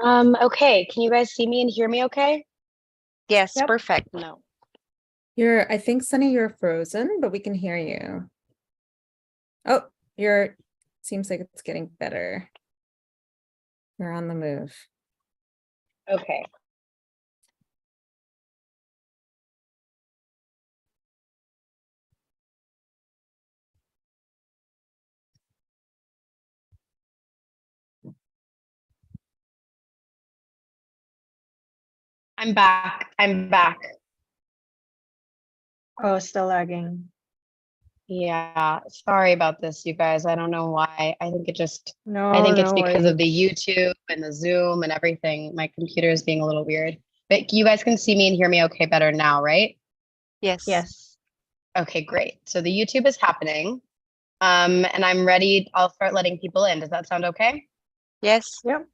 Okay, can you guys see me and hear me okay? Yes, Yep. perfect. No. I think, Sunny, you're frozen, but we can hear you. Oh, seems like it's getting better. You're on the move. Okay. I'm back. I'm back. Oh, still lagging. Yeah, sorry about this, you guys. I don't know why. I think No, I think it's no because of worries. the YouTube and the Zoom and everything. My computer is being a little weird. But you guys can see me and hear me okay better now, right? Yes. Yes. Okay, great. So the YouTube is happening. And I'm ready. I'll start letting people in. Does that sound okay? Yes. Yep.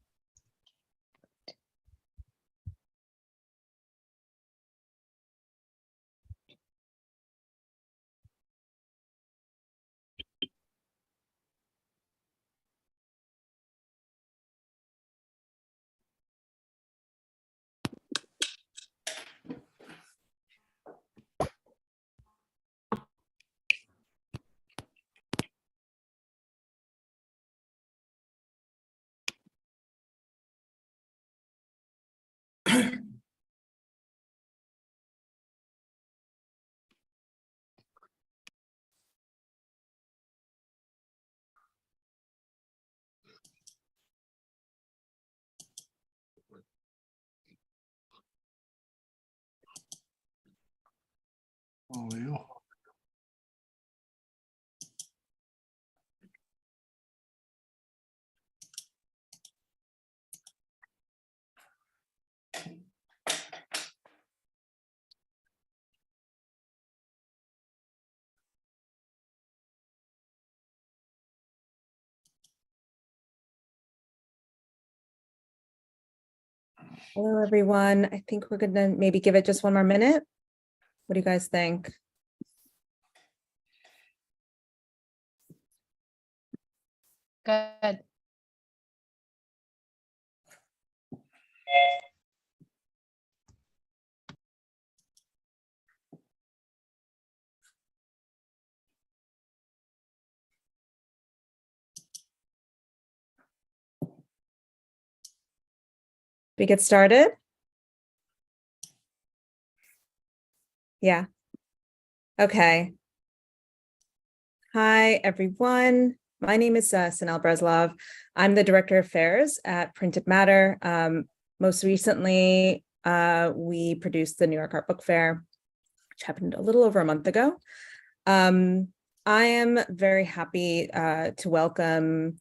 Lieu. Hello, everyone. I think we're gonna maybe give it just one more minute. What do you guys think? Good. We get started? Yeah. Okay. Hi, everyone. My name is Sanel Breslov. I'm the Director of Affairs at Printed Matter. Most recently, we produced the New York Art Book Fair, which happened a little over a month ago. I am very happy to welcome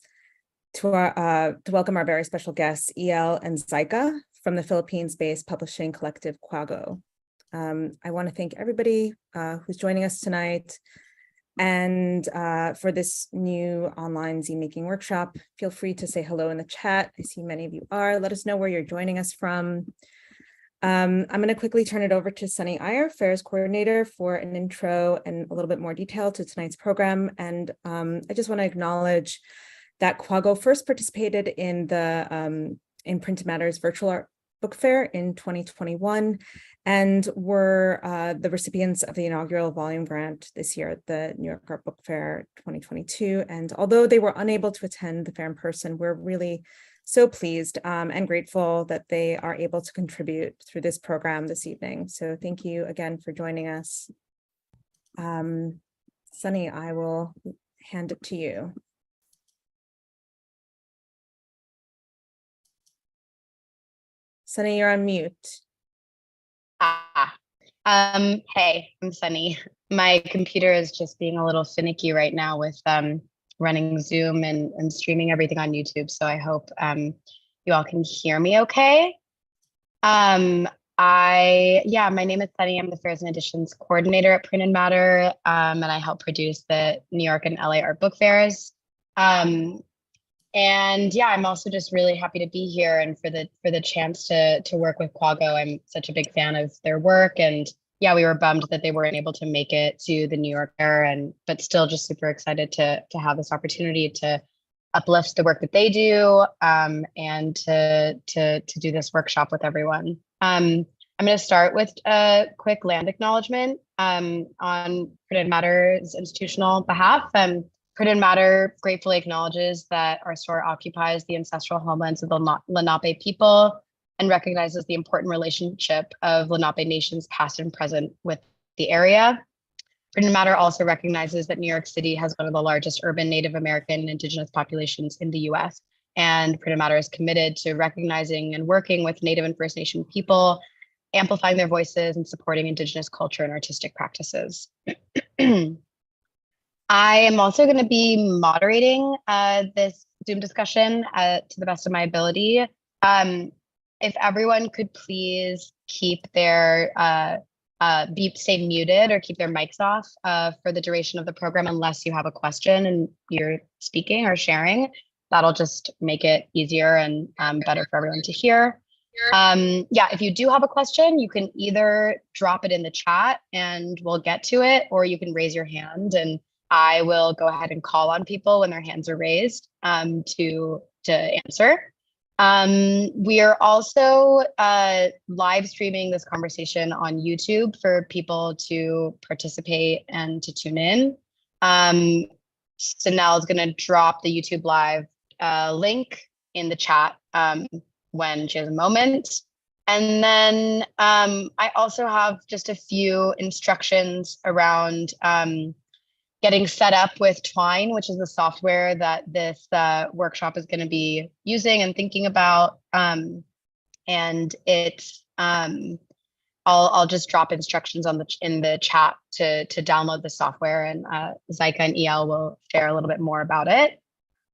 our very special guests, El and Zaika from the Philippines-based publishing collective Kwago. I want to thank everybody who's joining us tonight. And for this new online zine making workshop, feel free to say hello in the chat. I see many of you are. Let us know where you're joining us from. I'm going to quickly turn it over to Sunny Iyer, Fairs Coordinator, for an intro and a little bit more detail to tonight's program. And I just want to acknowledge that Kwago first participated in the in Printed Matter's virtual art book fair in 2021 and were the recipients of the inaugural volume grant this year at the New York Art Book Fair 2022. And although they were unable to attend the fair in person, we're really so pleased and grateful that they are able to contribute through this program this evening. So thank you again for joining us. Sunny, I will hand it to you. Sunny, you're on mute. Hey, I'm Sunny. My computer is just being a little finicky right now with running Zoom and streaming everything on YouTube. So I hope you all can hear me okay. My name is Sunny. I'm the Fairs and Editions Coordinator at Printed Matter, and I help produce the New York and LA Art Book Fairs. And yeah, I'm also just really happy to be here and for the chance to work with Kwago. I'm such a big fan of their work, and yeah, we were bummed that they weren't able to make it to the New York Fair, but still just super excited to have this opportunity to uplifts the work that they do, and to do this workshop with everyone. I'm going to start with a quick land acknowledgement on Printed Matter's institutional behalf. Printed Matter gratefully acknowledges that our store occupies the ancestral homelands of the Lenape people and recognizes the important relationship of Lenape nations past and present with the area. Printed Matter also recognizes that New York City has one of the largest urban Native American and Indigenous populations in the US. And Printed Matter is committed to recognizing and working with Native and First Nation people, amplifying their voices and supporting Indigenous culture and artistic practices. I am also going to be moderating this Zoom discussion to the best of my ability. If everyone could please keep their stay muted or keep their mics off for the duration of the program, unless you have a question and you're speaking or sharing. That'll just make it easier and better for everyone to hear. Yeah, if you do have a question, you can either drop it in the chat and we'll get to it, or you can raise your hand and I will go ahead and call on people when their hands are raised to answer. We are also live streaming this conversation on YouTube for people to participate and to tune in. Sanel is going to drop the YouTube live link in the chat when she has a moment. And then I also have just a few instructions around getting set up with Twine, which is the software that this workshop is going to be using and thinking about. And it's I'll just drop instructions in the chat to download the software, and Zyka and EL will share a little bit more about it.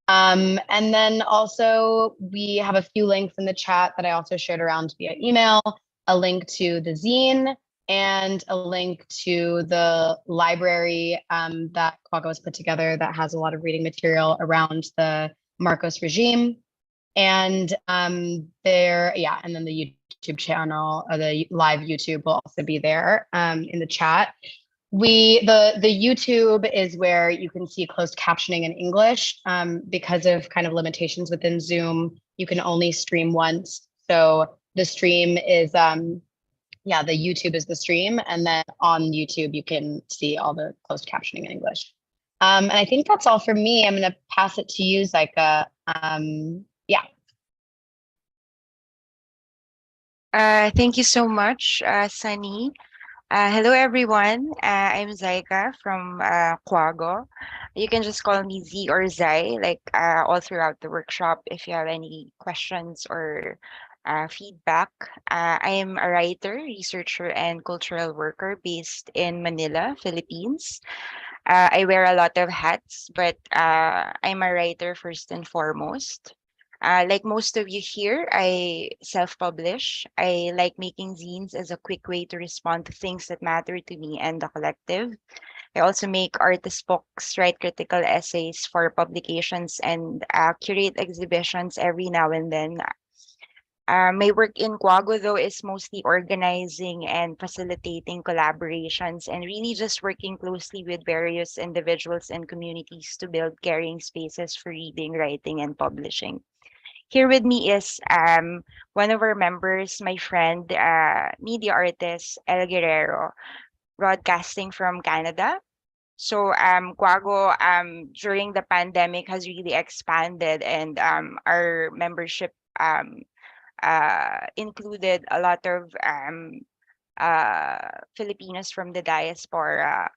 And then also we have a few links in the chat that I also shared around via email, a link to the zine and a link to the library that Kwago has put together that has a lot of reading material around the Marcos regime. And and then the YouTube channel, or the live YouTube will also be there in the chat. The YouTube is where you can see closed captioning in English. Because of kind of limitations within Zoom, you can only stream once. So the stream is, the YouTube is the stream. And then on YouTube, you can see all the closed captioning in English. And I think that's all for me. I'm going to pass it to you, Zyka. Thank you so much, Sunny. Hello, everyone. I'm Zyka from Kwago. You can just call me Z or Zai, like all throughout the workshop. If you have any questions or feedback, I am a writer, researcher, and cultural worker based in Manila, Philippines. I wear a lot of hats, but I'm a writer first and foremost. Like most of you here, I self-publish. I like making zines as a quick way to respond to things that matter to me and the collective. I also make artist books, write critical essays for publications, and curate exhibitions every now and then. My work in Kwago, though, is mostly organizing and facilitating collaborations and really just working closely with various individuals and communities to build caring spaces for reading, writing, and publishing. Here with me is one of our members, my friend, media artist El Guerrero, broadcasting from Canada. So Kwago during the pandemic has really expanded, and our membership included a lot of Filipinos from the diaspora,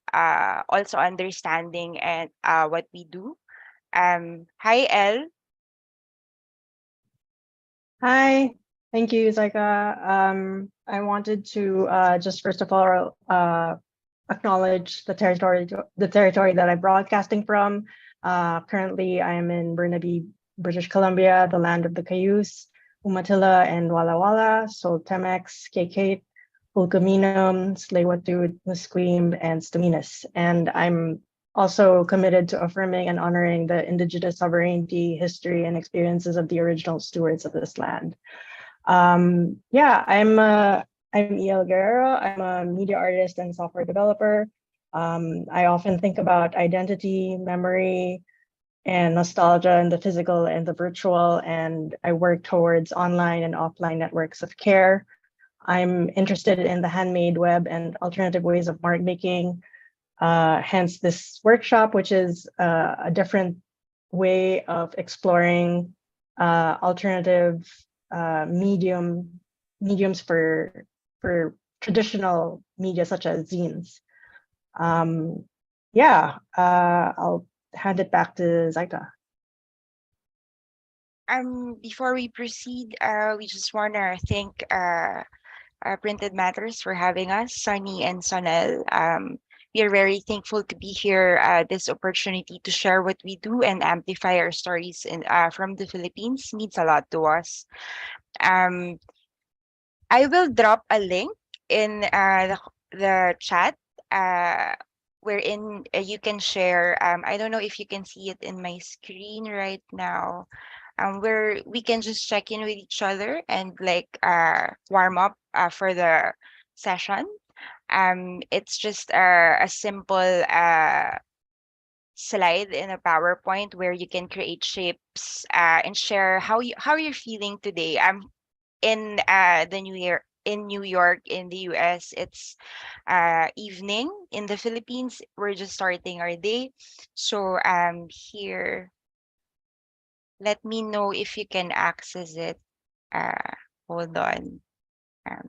also understanding and what we do. Hi, El. Hi, thank you, Zyka. I wanted to just first of all acknowledge the territory that I'm broadcasting from. Currently, I am in Burnaby, British Columbia, the land of the Cayuse, Umatilla, and Walla Walla, Soltemex, Kate, Ulkaminum, Tsleil-Waututh, Musqueam, and Staminas. And I'm also committed to affirming and honoring the indigenous sovereignty, history, and experiences of the original stewards of this land. I'm El Guerrero. I'm a media artist and software developer. I often think about identity, memory, and nostalgia in the physical and the virtual, and I work towards online and offline networks of care. I'm interested in the handmade web and alternative ways of mark making, hence this workshop, which is a different way of exploring alternative mediums for traditional media such as zines. Yeah, I'll hand it back to Zaika. Before we proceed, we just wanna thank Printed Matters for having us, Sunny and Sonel. We are very thankful to be here. This opportunity to share what we do and amplify our stories from the Philippines means a lot to us. Um, I will drop a link in the chat wherein you can share. I don't know if you can see it in my screen right now. Where we can just check in with each other and like warm up for the session. It's just a simple slide in a PowerPoint where you can create shapes and share how you're feeling today. In the New Year in New York in the US. It's evening. In the Philippines, we're just starting our day. So here, let me know if you can access it. Hold on. Um,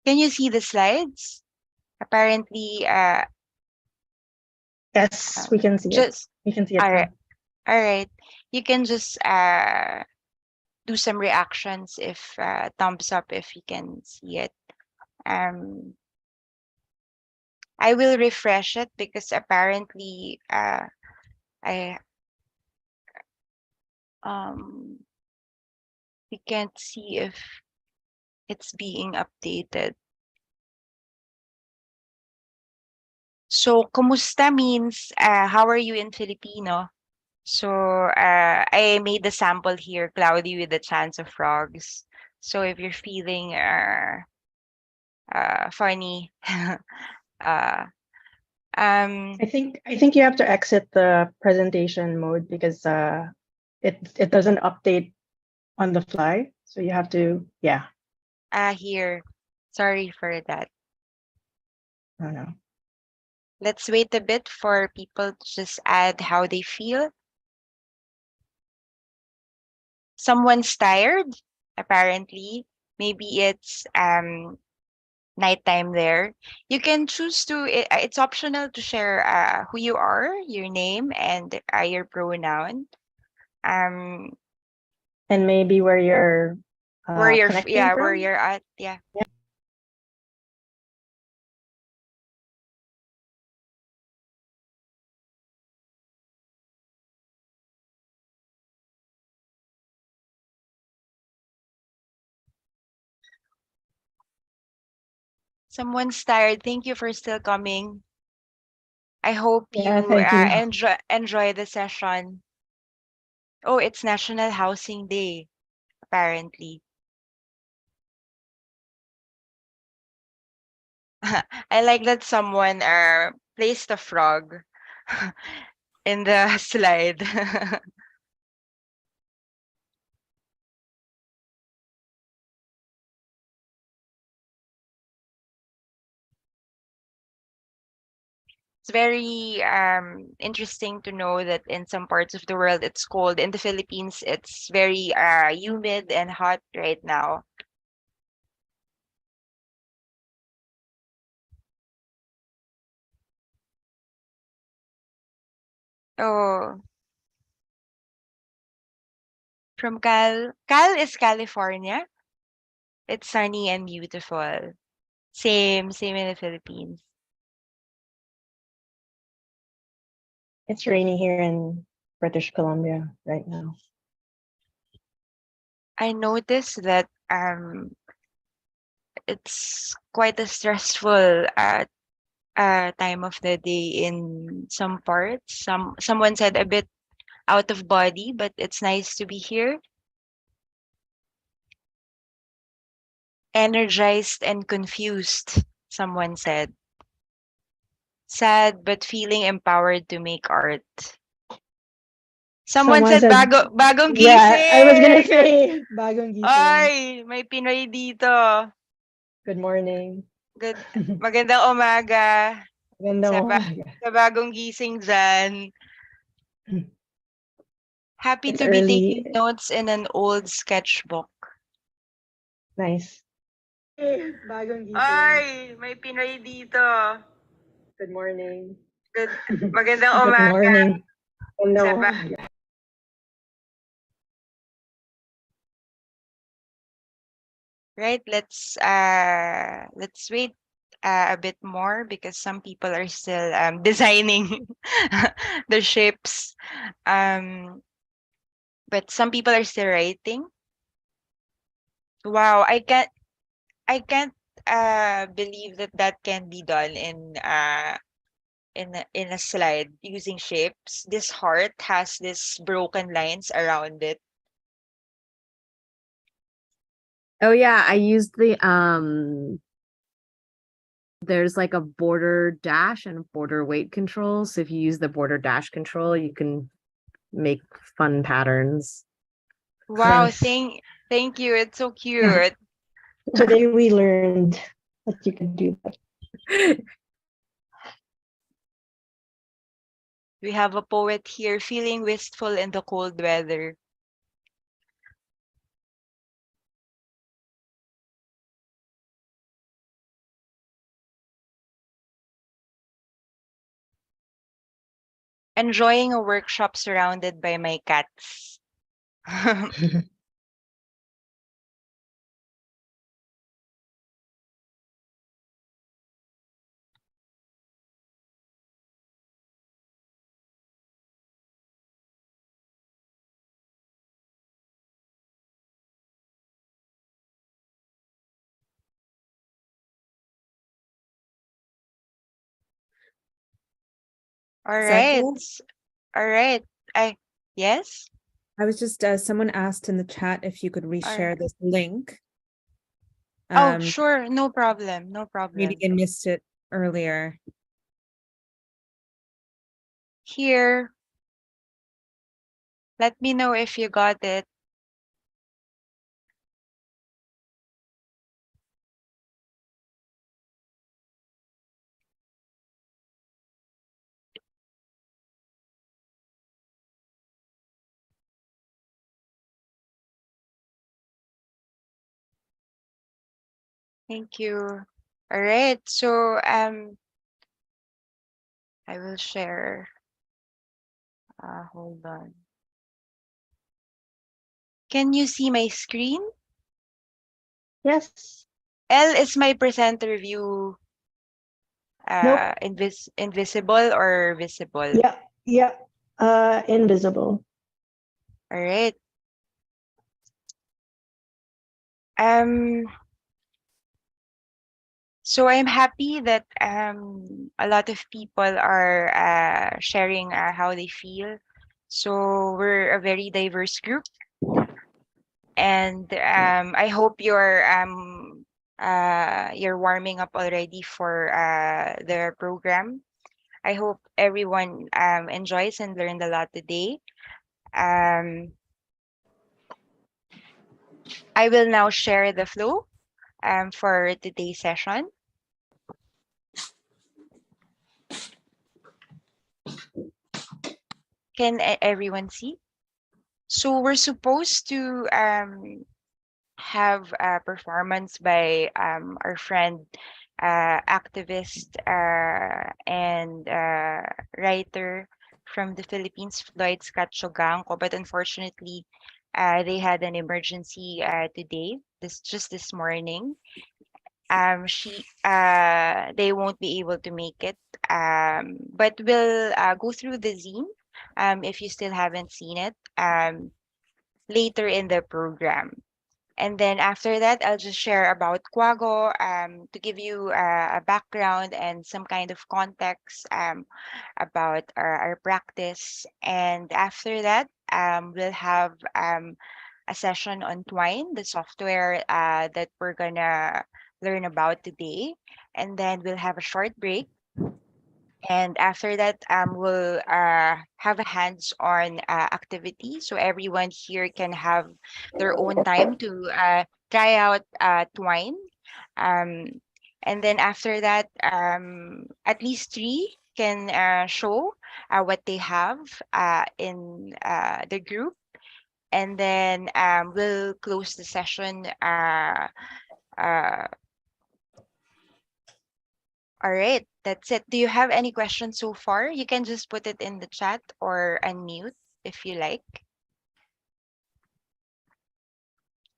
can you see the slides? Apparently, Yes, we can see it. just We can see it. all Now. right. All right. You can just do some reactions if thumbs up if you can see it. I will refresh it because apparently I we can't see if it's being updated. So, kumusta means how are you in Filipino? So, I made the sample here, cloudy with a chance of frogs. So, if you're feeling funny, uh, I think you have to exit the presentation mode because it doesn't update on the fly. So you have to, yeah. here. Sorry for that. I don't know. Let's wait a bit for people to just add how they feel. Someone's tired, apparently. Maybe it's nighttime there. You can choose to, it's optional to share who you are, your name, and your pronoun. Um, And maybe where you're where you're, connecting from. where you're at, yeah. Someone's tired. Thank you for still coming. I hope Yeah, you thank you. enjoy the session. Oh, it's National Housing Day, apparently. I like that someone placed a frog in the slide. It's very interesting to know that in some parts of the world it's cold. In the Philippines, it's very humid and hot right now. Oh, from Cal. Cal is California. It's sunny and beautiful. Same in the Philippines. It's rainy here in British Columbia right now. I noticed that it's quite a stressful time of the day in some parts. Someone said a bit out of body, but it's nice to be here. Energized and confused, someone said. sad but feeling empowered to make art. Someone said bagong Yeah, I was gonna gising. say bagong gising. Ay, may Pinoy dito. Good morning. Good. Magandang umaga Magandang umaga. sa bagong gising dyan. Happy It's to be early. taking notes in an old sketchbook. Nice. Bagong gising. Ay, may Pinoy dito. Good morning. Good. Magandang Good umaga. morning. Magandang Sa umaga. Right, let's wait a bit more because some people are still designing the ships, but some people are still writing. Wow, I can't believe that can be done in a slide using shapes. This heart has these broken lines around it. Oh yeah, I used the there's like a border dash and border weight control. So if you use the border dash control, you can make fun patterns. Wow, Nice. thank you. It's so cute. Today we learned that you can do that. We have a poet here feeling wistful in the cold weather. Enjoying a workshop surrounded by my cats. All right. Zaika? All right. Yes. I was just someone asked in the chat if you could reshare this link. Oh, sure. No problem. No problem. Maybe they missed it earlier. Here. Let me know if you got it. Thank you. All right. So I will share. Hold on. Can you see my screen? Yes. L is my presenter view. Nope. Invisible or visible? Yeah. Invisible. All right. So I'm happy that a lot of people are sharing how they feel. So we're a very diverse group, and I hope you're warming up already for the program. I hope everyone enjoys and learned a lot today. I will now share the flow for today's session. Can everyone see? So we're supposed to have a performance by our friend, activist and writer from the Philippines, Floyd Scatchogangco, but unfortunately, they had an emergency today, this morning. They won't be able to make it, but we'll go through the zine if you still haven't seen it later in the program. And then after that, I'll just share about Kwago to give you a background and some kind of context about our practice. And after that, we'll have a session on Twine, the software that we're gonna learn about today. And then we'll have a short break. And after that, we'll have a hands-on activity. So everyone here can have their own time to try out Twine. Um, and then after that, at least three can show what they have in the group. And then we'll close the session. Uh, all right, that's it. Do you have any questions so far? You can just put it in the chat or unmute if you like.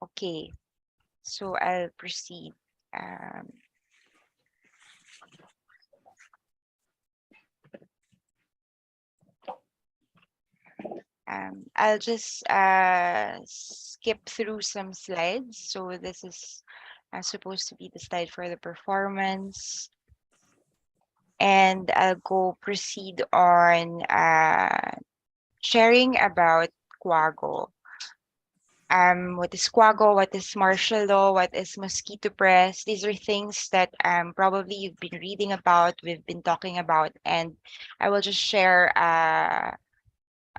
Okay, so I'll proceed. Um, I'll just skip through some slides. So this is supposed to be the slide for the performance. And I'll go proceed on sharing about Kwago. What is Kwago? What is martial law? What is mosquito press? These are things that probably you've been reading about, we've been talking about, and I will just share uh,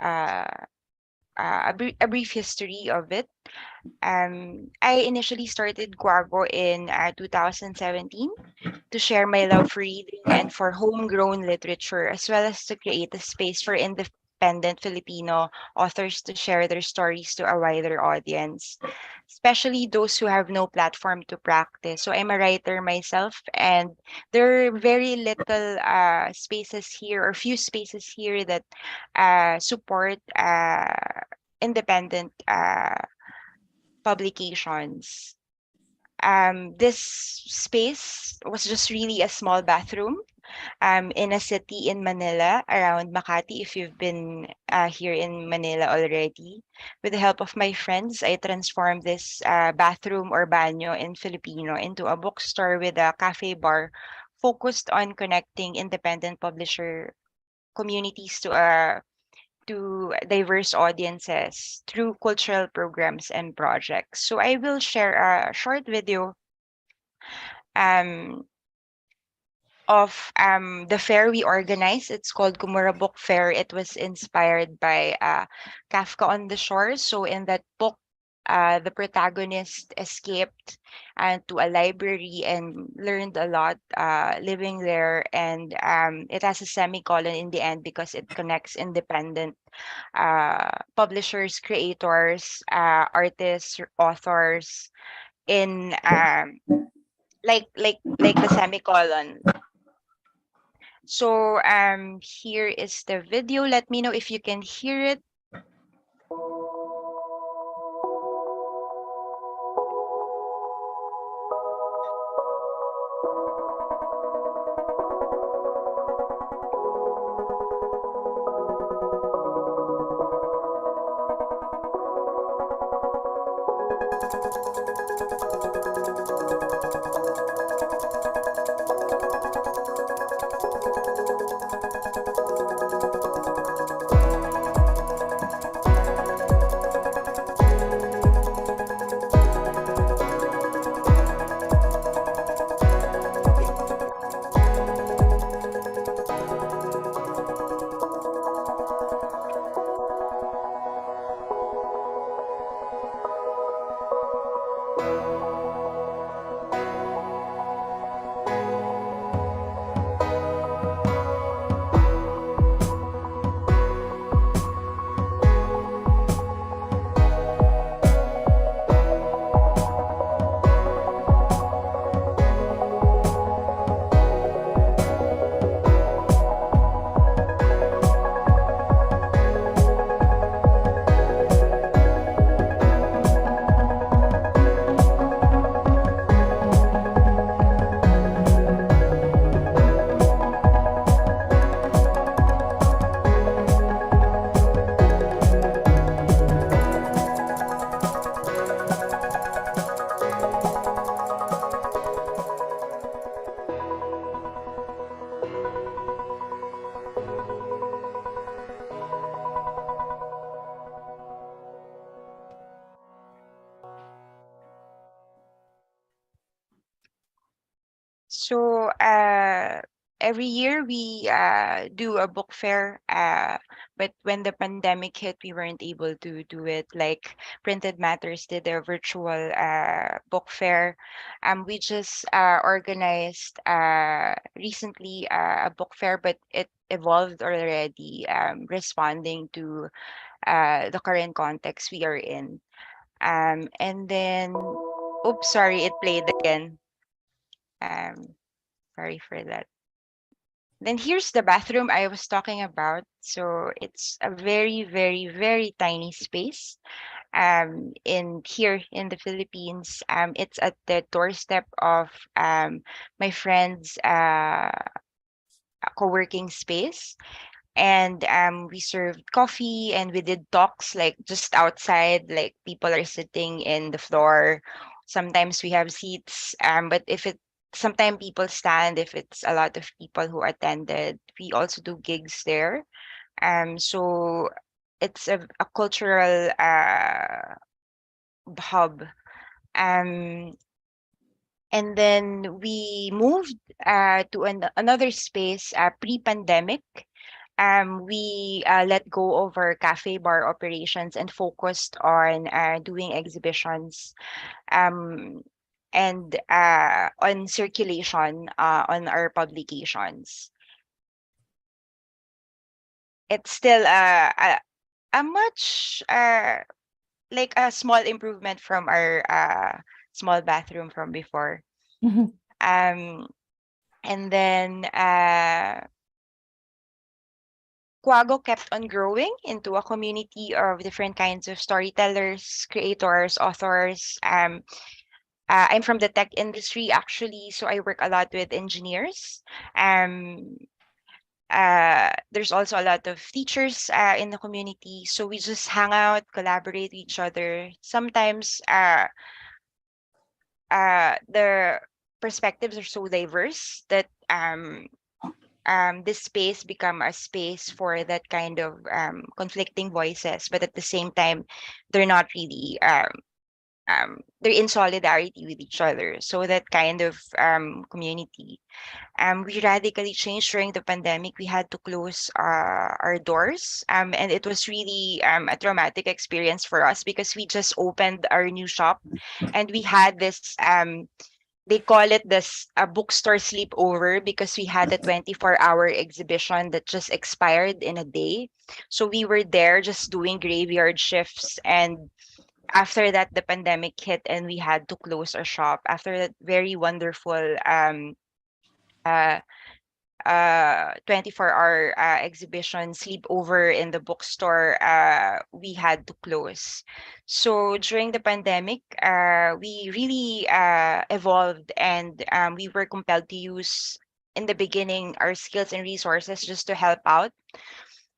a brief history of it. I initially started Kwago in 2017 to share my love for reading and for homegrown literature, as well as to create a space for independent Filipino authors to share their stories to a wider audience, especially those who have no platform to practice. So I'm a writer myself, and there are very little spaces here, or few spaces here, that support independent publications. This space was just really a small bathroom in a city in Manila, around Makati. If you've been here in Manila already, with the help of my friends, I transformed this bathroom or banyo in Filipino into a bookstore with a cafe bar focused on connecting independent publisher communities to diverse audiences through cultural programs and projects. So I will share a short video um, of the fair we organized. It's called Gumura Book Fair. It was inspired by Kafka on the Shore. So in that book, the protagonist escaped to a library and learned a lot living there. And it has a semicolon in the end because it connects independent publishers, creators, artists, authors in like the semicolon. So here is the video. Let me know if you can hear it. So every year we do a book fair, but when the pandemic hit, we weren't able to do it. Like Printed Matters did a virtual book fair. We just organized recently a book fair, but it evolved already, responding to the current context we are in. And then, oops, sorry, it played again. Sorry for that. Then here's the bathroom I was talking about. So it's a very, very, very tiny space. In here in the Philippines, it's at the doorstep of my friend's co-working space, and we served coffee and we did talks like just outside, like people are sitting in the floor. Sometimes we have seats, but if it sometimes people stand if it's a lot of people who attended. We also do gigs there. So it's a cultural hub. Um and then we moved to another space pre-pandemic. We let go of our cafe bar operations and focused on doing exhibitions, um, and on circulation on our publications. It's still a much like a small improvement from our small bathroom from before. Um, and then Kwago kept on growing into a community of different kinds of storytellers, creators, authors. I'm from the tech industry actually, so I work a lot with engineers. Um, there's also a lot of teachers in the community, so we just hang out, collaborate with each other. Sometimes the perspectives are so diverse that this space become a space for that kind of conflicting voices, but at the same time, they're not really they're in solidarity with each other. So that kind of community. We radically changed during the pandemic. We had to close our doors, and it was really a traumatic experience for us because we just opened our new shop, and we had this they call it this a bookstore sleepover because we had a 24-hour exhibition that just expired in a day. So we were there just doing graveyard shifts, and after that the pandemic hit and we had to close our shop. After that very wonderful uh 24-hour exhibition sleepover in the bookstore, we had to close. So during the pandemic, we really evolved, and we were compelled to use in the beginning our skills and resources just to help out.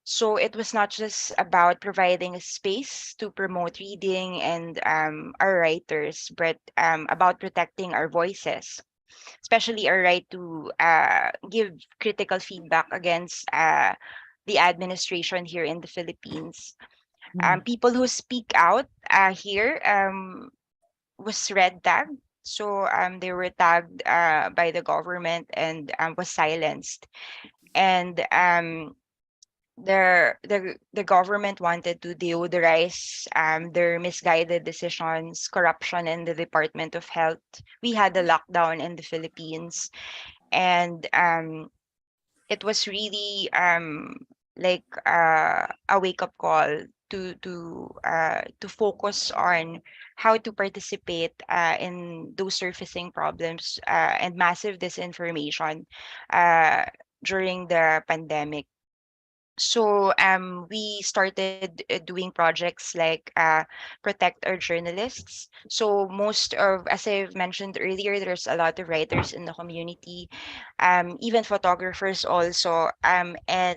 So it was not just about providing a space to promote reading and our writers, but about protecting our voices, especially our right to give critical feedback against the administration here in the Philippines. People who speak out here was red tagged. So they were tagged by the government and was silenced. And the government wanted to deodorize their misguided decisions, corruption in the Department of Health. We had a lockdown in the Philippines, and it was really like a wake up call to focus on how to participate in those surfacing problems and massive disinformation uh, during the pandemic. So we started doing projects like protect our journalists. So most of, as I've mentioned earlier, there's a lot of writers in the community, even photographers also, and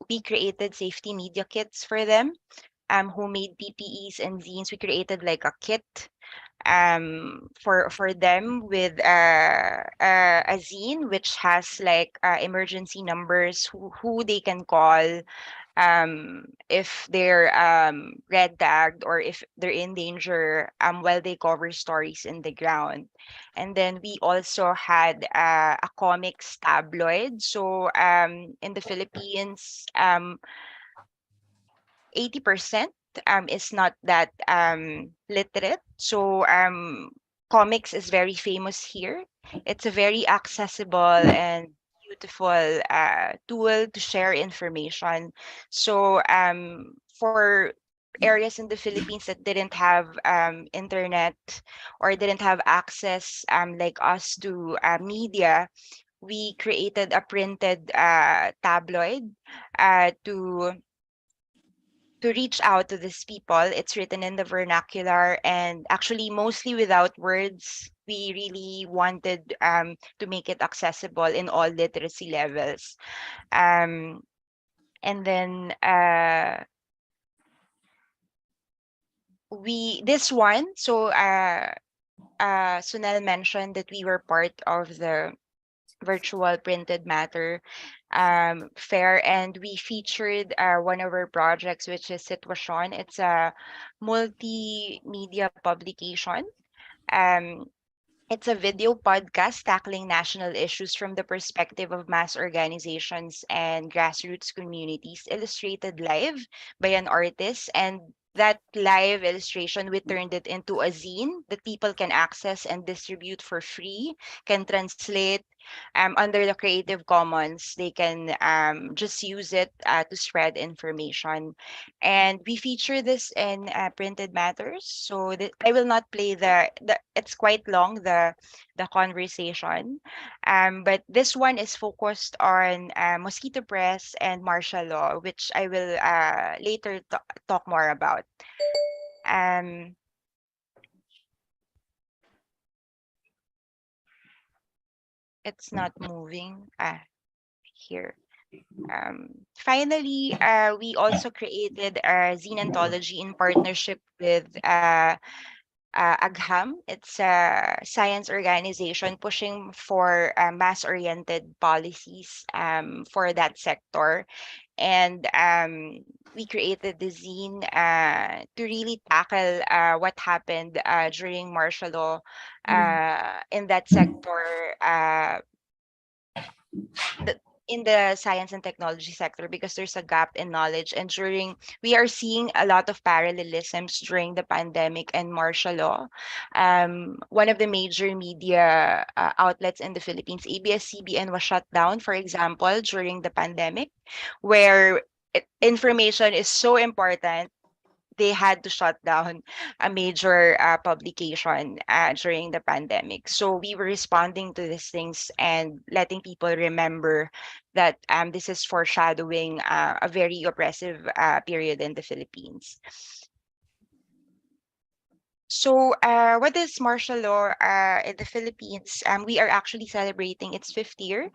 we created safety media kits for them, homemade PPEs and zines. We created like a kit for them with a zine which has like emergency numbers who they can call, if they're red tagged or if they're in danger while they cover stories in the ground. And then we also had a comics tabloid. So in the Philippines, 80% is not that literate. So comics is very famous here. It's a very accessible and beautiful tool to share information. So for areas in the Philippines that didn't have internet or didn't have access like us to media, we created a printed tabloid to reach out to these people. It's written in the vernacular and actually mostly without words. We really wanted to make it accessible in all literacy levels. And then this one, so Sunel mentioned that we were part of the virtual printed matter fair, and we featured one of our projects, which is Situation. It's a multimedia publication. um, it's a video podcast tackling national issues from the perspective of mass organizations and grassroots communities, illustrated live by an artist. And that live illustration, we turned it into a zine that people can access and distribute for free, can translate under the Creative Commons. They can just use it to spread information. And we feature this in printed matters. So I will not play it's quite long, the conversation. But this one is focused on mosquito press and martial law, which I will later talk more about. Um, it's not moving. Here. Finally, we also created a zine anthology in partnership with AGHAM. It's a science organization pushing for mass-oriented policies for that sector. And we created the zine to really tackle what happened during martial law in that sector. In the science and technology sector, because there's a gap in knowledge, and we are seeing a lot of parallelisms during the pandemic and martial law. One of the major media outlets in the Philippines, ABS-CBN, was shut down, for example, during the pandemic, where information is so important. They had to shut down a major publication during the pandemic. So we were responding to these things and letting people remember that this is foreshadowing a very oppressive period in the Philippines. So what is martial law in the Philippines? We are actually celebrating its 5th year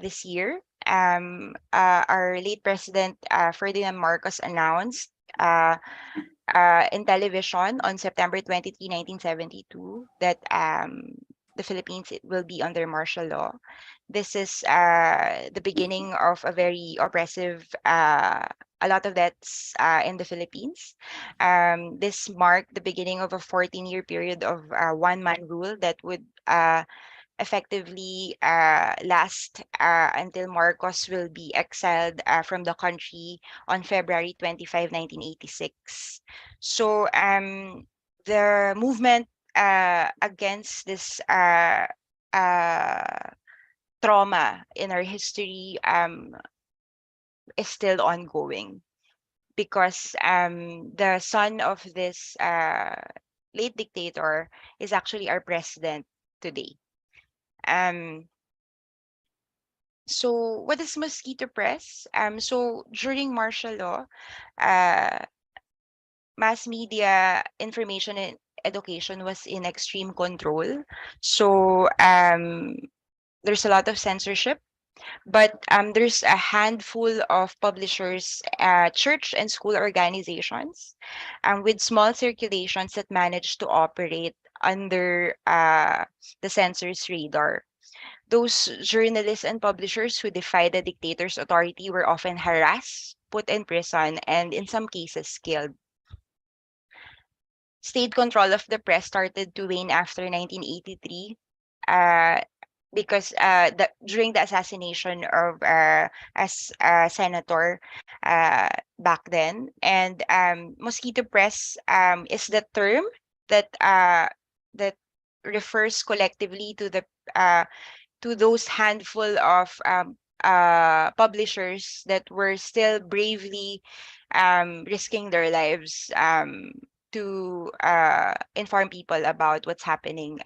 this year. Our late president, Ferdinand Marcos, announced in television on September 23, 1972, that the Philippines will be under martial law. This is the beginning of a very oppressive, a lot of that's in the Philippines. This marked the beginning of a 14-year period of one-man rule that would effectively last until Marcos will be exiled from the country on February 25, 1986. So the movement against this trauma in our history is still ongoing, because the son of this late dictator is actually our president today. So what is mosquito press? So during martial law, mass media information and education was in extreme control. So there's a lot of censorship, but there's a handful of publishers, church and school organizations, with small circulations that managed to operate under the censor's radar. Those journalists and publishers who defied the dictator's authority were often harassed put in prison, and in some cases killed. State control of the press started to wane after 1983, because during the assassination of as a senator back then, and mosquito press is the term that that refers collectively to those handful of publishers that were still bravely risking their lives to inform people about what's happening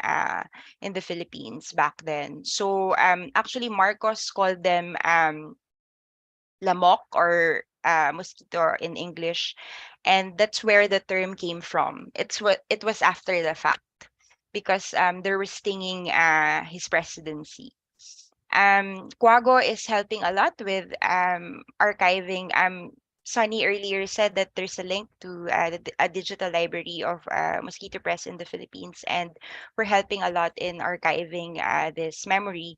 in the Philippines back then. So actually, Marcos called them lamok, or mosquito in English, and that's where the term came from. It was after the fact, because they were stinging his presidency. Kwago is helping a lot with archiving. Sunny earlier said that there's a link to a digital library of mosquito press in the Philippines, and we're helping a lot in archiving this memory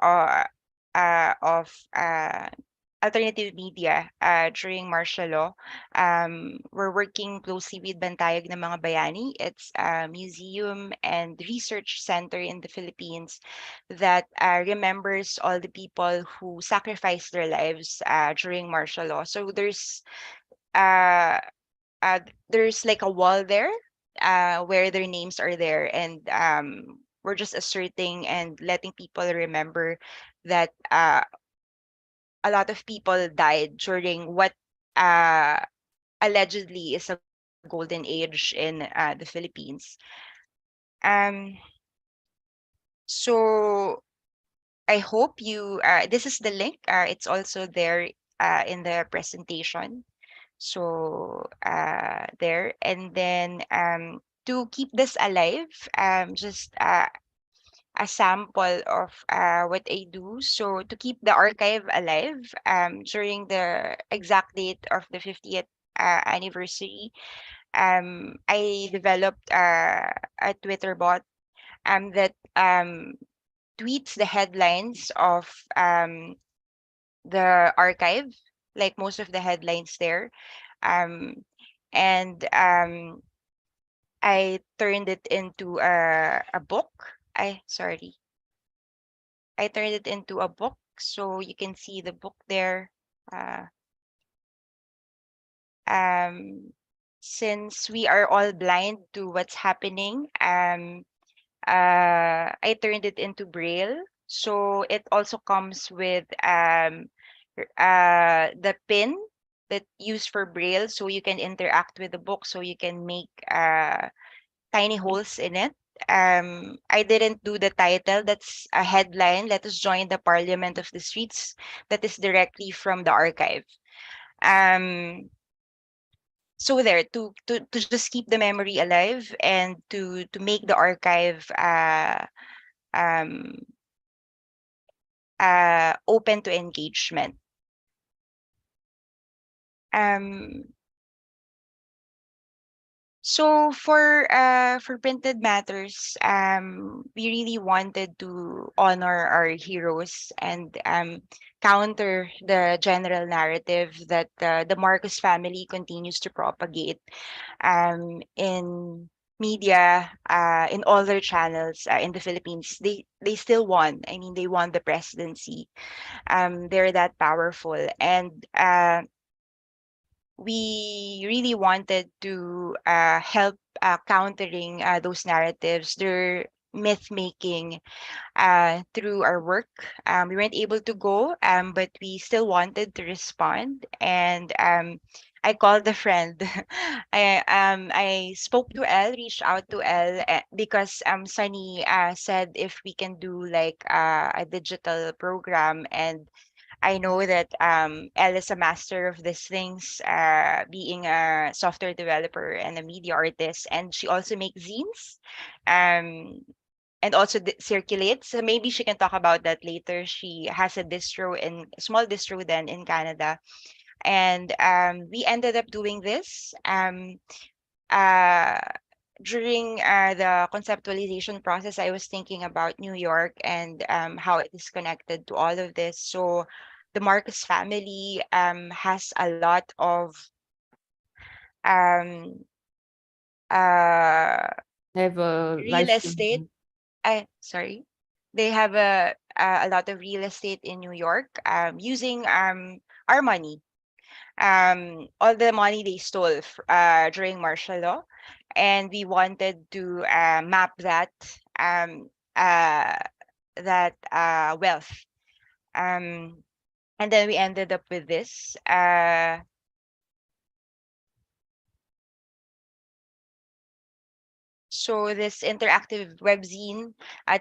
uh, of alternative media during martial law. We're working closely with Bantayog ng Mga Bayani. It's a museum and research center in the Philippines that remembers all the people who sacrificed their lives during martial law. So uh, there's like a wall there where their names are there, and we're just asserting and letting people remember that a lot of people died during what allegedly is a golden age in the Philippines. So I hope you, this is the link. It's also there in the presentation. So there, and then to keep this alive, just a sample of what I do. So to keep the archive alive, during the exact date of the 50th anniversary, I developed a Twitter bot that tweets the headlines of the archive, like most of the headlines there. And I turned it into a book. Sorry. I turned it into a book, so you can see the book there. Since we are all blind to what's happening, I turned it into Braille. So it also comes with the pin that used for Braille, so you can interact with the book, so you can make tiny holes in it. I didn't do the title. That's a headline. Let us join the Parliament of the Streets. That is directly from the archive. So there, to just keep the memory alive, and to make the archive open to engagement. So for printed matters, we really wanted to honor our heroes and counter the general narrative that the Marcos family continues to propagate in media, in all their channels in the Philippines. They still won. I mean, they won the presidency. They're that powerful, and we really wanted to help countering those narratives. They're myth making through our work. We weren't able to go, but we still wanted to respond. And I called a friend. I spoke to Elle, reached out to Elle, because Sunny said if we can do like a digital program, and I know that Elle is a master of these things, being a software developer and a media artist, and she also makes zines, and also circulates. So maybe she can talk about that later. She has a small distro then in Canada, and we ended up doing this. During the conceptualization process, I was thinking about New York and how it is connected to all of this. So the Marcos family has a lot of um, uh, I have a real live estate. stream. Sorry, they have a lot of real estate in New York using our money, all the money they stole during martial law, and we wanted to map um, uh, that wealth, um, and then we ended up with this. So this interactive webzine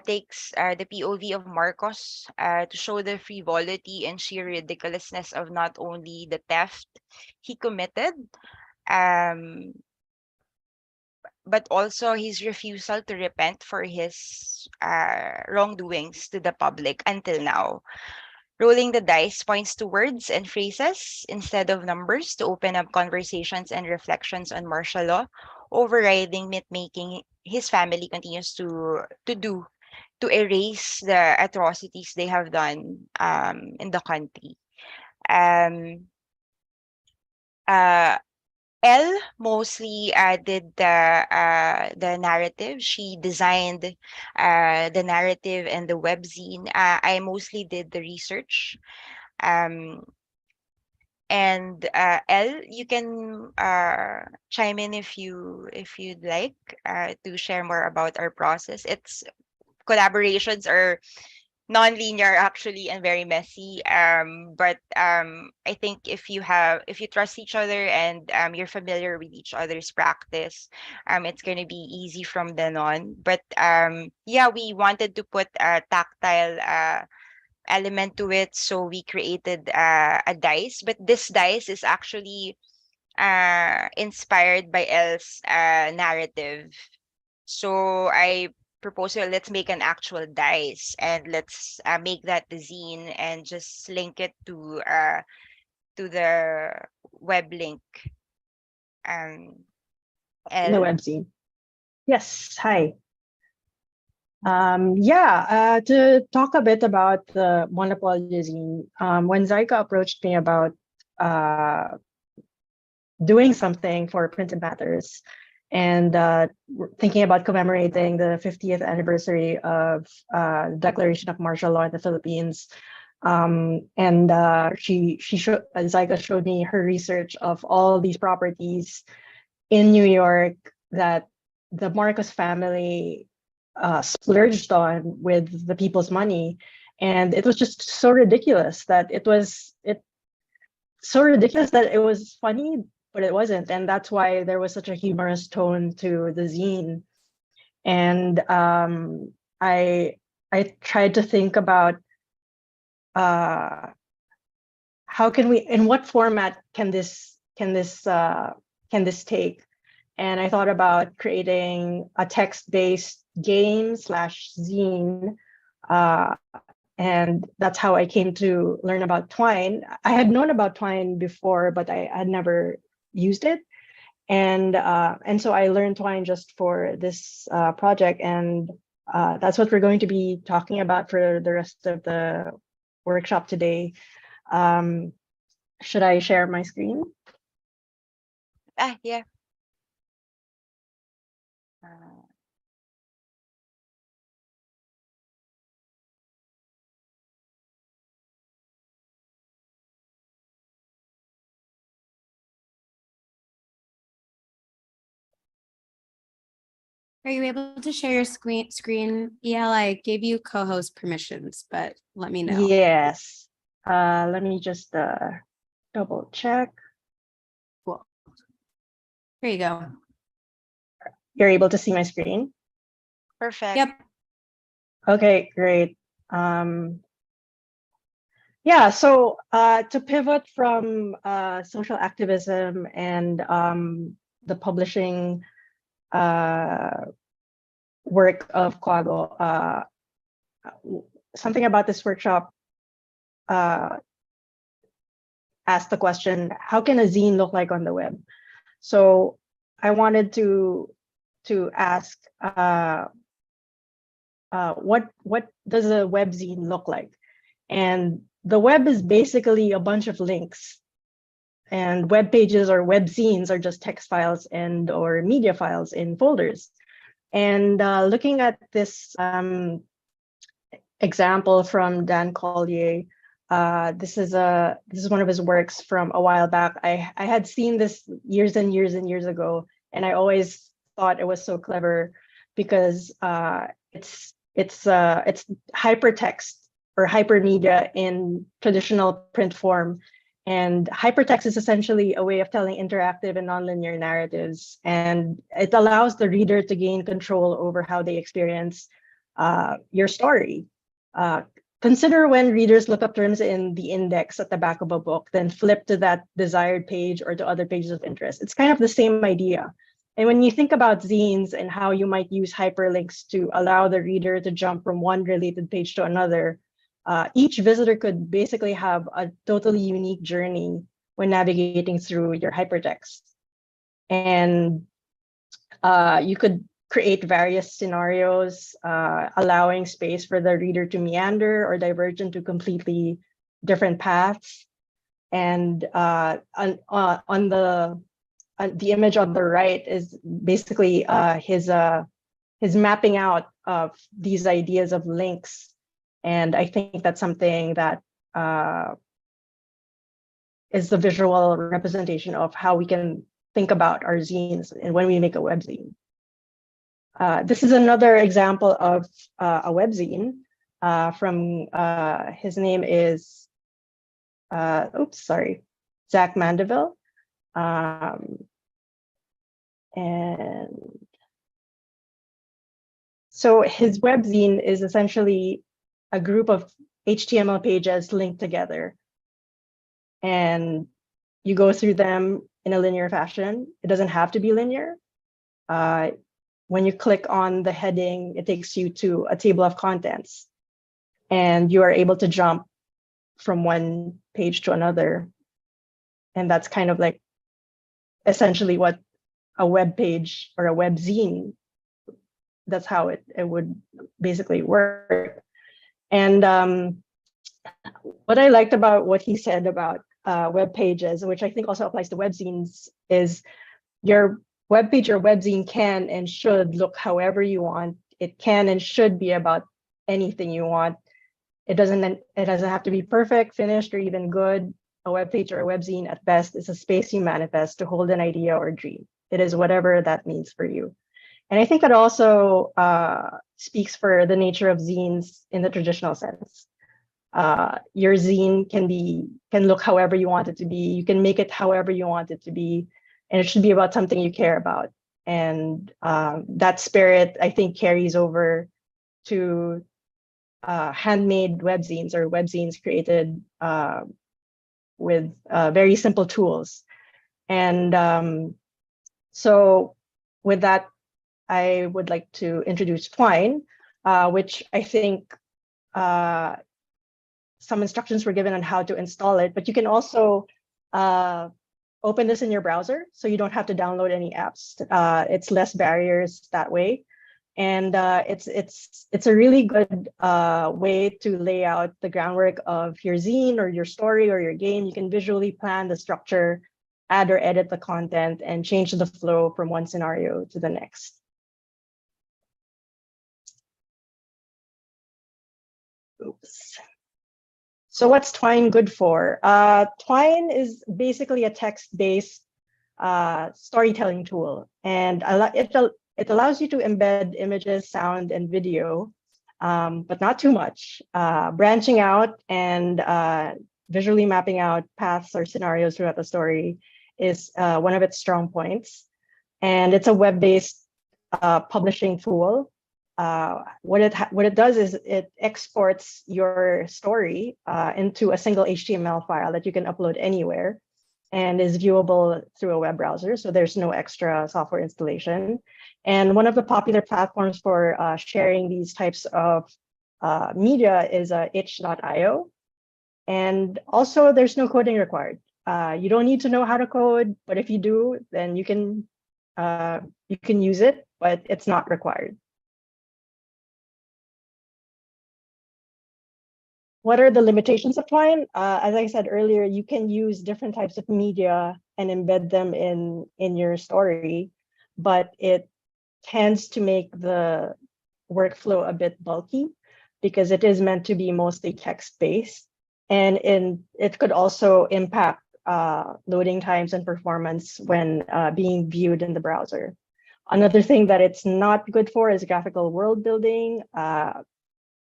takes the POV of Marcos to show the frivolity and sheer ridiculousness of not only the theft he committed, um, but also his refusal to repent for his wrongdoings to the public until now. Rolling the dice points to words and phrases instead of numbers to open up conversations and reflections on martial law, overriding myth making his family continues to do to erase the atrocities they have done in the country. Um, uh, Elle mostly did the narrative. She designed the narrative and the webzine. I mostly did the research. Um, and Elle, you can chime in if you'd like to share more about our process. Its collaborations are non-linear actually and very messy. But I think if you trust each other and you're familiar with each other's practice, it's going to be easy from then on. But yeah, we wanted to put a tactile element to it, so we created a dice. But this dice is actually inspired by Elle's narrative. So I propose, well, let's make an actual dice and let's make that the zine and just link it to the web link. Um, The Elle. webzine. Yes. Hi. Yeah, to talk a bit about the Monopolyo zine, when Zyka approached me about uh, doing something for Printed Matters and thinking about commemorating the 50th anniversary of the Declaration of Martial Law in the Philippines, and Zyka showed me her research of all these properties in New York that the Marcos family splurged on with the people's money, and it was just so ridiculous that it was funny, but it wasn't, and that's why there was such a humorous tone to the zine. And I tried to think about how can we, in what format can this take? And I thought about creating a text-based game slash zine. And that's how I came to learn about Twine. I had known about Twine before, but I had never used it. And so I learned Twine just for this project. And that's what we're going to be talking about for the rest of the workshop today. Should I share my screen? Yeah. Are you able to share your screen? EL, I gave you co-host permissions, but let me know. Yes. Let me just double check. Cool. Here you go. You're able to see my screen? Perfect. Yep. Okay, great. Yeah, so to pivot from social activism and the publishing work of Kwago, something about this workshop asked the question, how can a zine look like on the web? So I wanted to ask, what does a web zine look like? And the web is basically a bunch of links, and web pages or web zines are just text files and or media files in folders. And looking at this example from Dan Collier, this is one of his works from a while back. I had seen this years and years and years ago, and I always thought it was so clever because it's hypertext or hypermedia in traditional print form. And hypertext is essentially a way of telling interactive and nonlinear narratives, and it allows the reader to gain control over how they experience your story. Consider when readers look up terms in the index at the back of a book, then flip to that desired page or to other pages of interest. It's kind of the same idea. And when you think about zines and how you might use hyperlinks to allow the reader to jump from one related page to another, each visitor could basically have a totally unique journey when navigating through your hypertext. And you could create various scenarios, allowing space for the reader to meander or diverge into completely different paths. And on the image on the right is basically his mapping out of these ideas of links. And I think that's something that is the visual representation of how we can think about our zines and when we make a webzine. This is another example of a webzine from his name is Zach Mandeville. And so his webzine is essentially a group of HTML pages linked together, and you go through them in a linear fashion. It doesn't have to be linear. When you click on the heading, it takes you to a table of contents, and you are able to jump from one page to another. And that's kind of like essentially what a web page or a web zine, that's how it would basically work. And what I liked about what he said about web pages, which I think also applies to web zines, is your web page or web zine can and should look however you want. It can and should be about anything you want. It doesn't have to be perfect, finished, or even good. A web page or a web zine at best is a space you manifest to hold an idea or dream. It is whatever that means for you. And I think that also speaks for the nature of zines in the traditional sense. Your zine can look however you want it to be. You can make it however you want it to be, and it should be about something you care about. And that spirit, I think, carries over to handmade webzines or webzines created with very simple tools. And so with that, I would like to introduce Twine, which I think some instructions were given on how to install it, but you can also open this in your browser, so you don't have to download any apps. It's less barriers that way. And it's a really good way to lay out the groundwork of your zine or your story or your game. You can visually plan the structure, add or edit the content, and change the flow from one scenario to the next. Oops. So what's Twine good for? Twine is basically a text-based storytelling tool, and it allows you to embed images, sound, and video, but not too much. Branching out and visually mapping out paths or scenarios throughout the story is one of its strong points. And it's a web-based publishing tool. What it does is it exports your story into a single HTML file that you can upload anywhere and is viewable through a web browser. So there's no extra software installation. And one of the popular platforms for sharing these types of media is itch.io. And also there's no coding required. You don't need to know how to code, but if you do, then you can use it, but it's not required. what are the limitations of Twine? As I said earlier, you can use different types of media and embed them in your story, but it tends to make the workflow a bit bulky because it is meant to be mostly text-based, and it could also impact loading times and performance when being viewed in the browser. Another thing that it's not good for is graphical world building.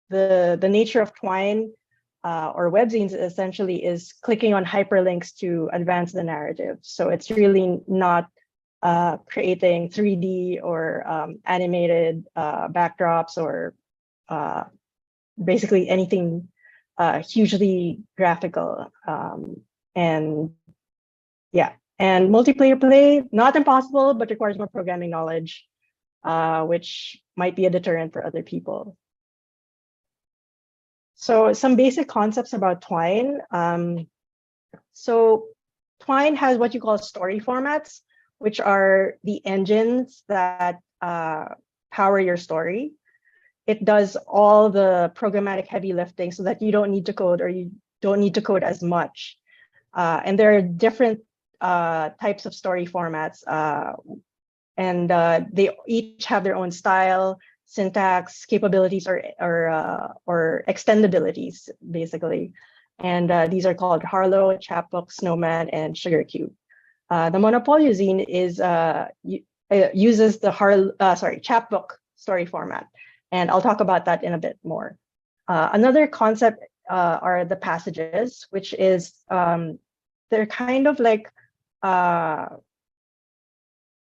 The nature of Twine or webzines essentially is clicking on hyperlinks to advance the narrative. So it's really not creating 3D or animated backdrops or basically anything hugely graphical. And yeah, and multiplayer play, not impossible, but requires more programming knowledge, which might be a deterrent for other people. So some basic concepts about Twine. So Twine has what you call story formats, which are the engines that power your story. It does all the programmatic heavy lifting so that you don't need to code, or you don't need to code as much. And there are different types of story formats, and they each have their own style, syntax, capabilities, or extendabilities, basically. And these are called Harlow, Chapbook, Snowman, and Sugar Cube. The Monopolyo zine is uses the chapbook story format, and I'll talk about that in a bit more. Another concept are the passages, which is they're kind of like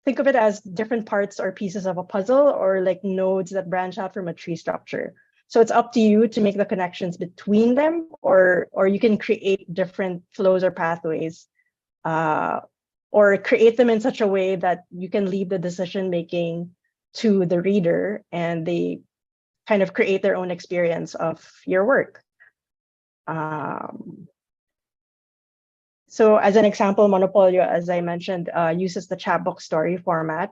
think of it as different parts or pieces of a puzzle, or like nodes that branch out from a tree structure. So it's up to you to make the connections between them, or you can create different flows or pathways, or create them in such a way that you can leave the decision making to the reader, and they kind of create their own experience of your work. So as an example, Monopolyo, as I mentioned, uses the chapbook story format.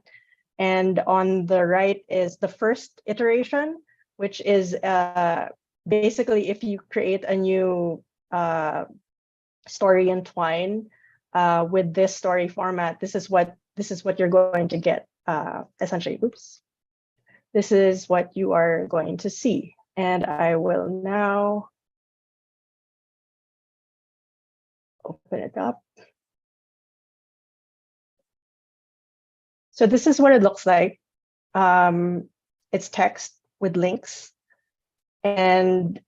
And on the right is the first iteration, which is basically if you create a new story in Twine with this story format, this is what you're going to get, essentially. Oops. This is what you are going to see. And I will now open it up. So this is what it looks like. It's text with links, and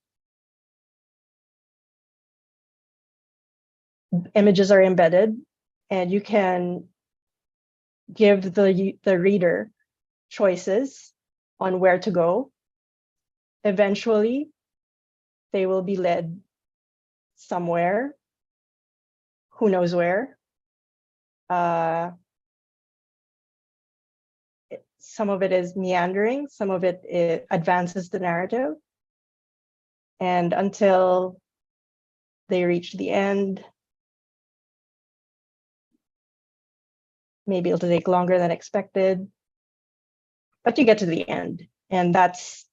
images are embedded, and you can give the reader choices on where to go. Eventually, they will be led somewhere. Who knows where? Some of it is meandering, some of it advances the narrative. And until they reach the end, maybe it'll take longer than expected, but you get to the end. And that's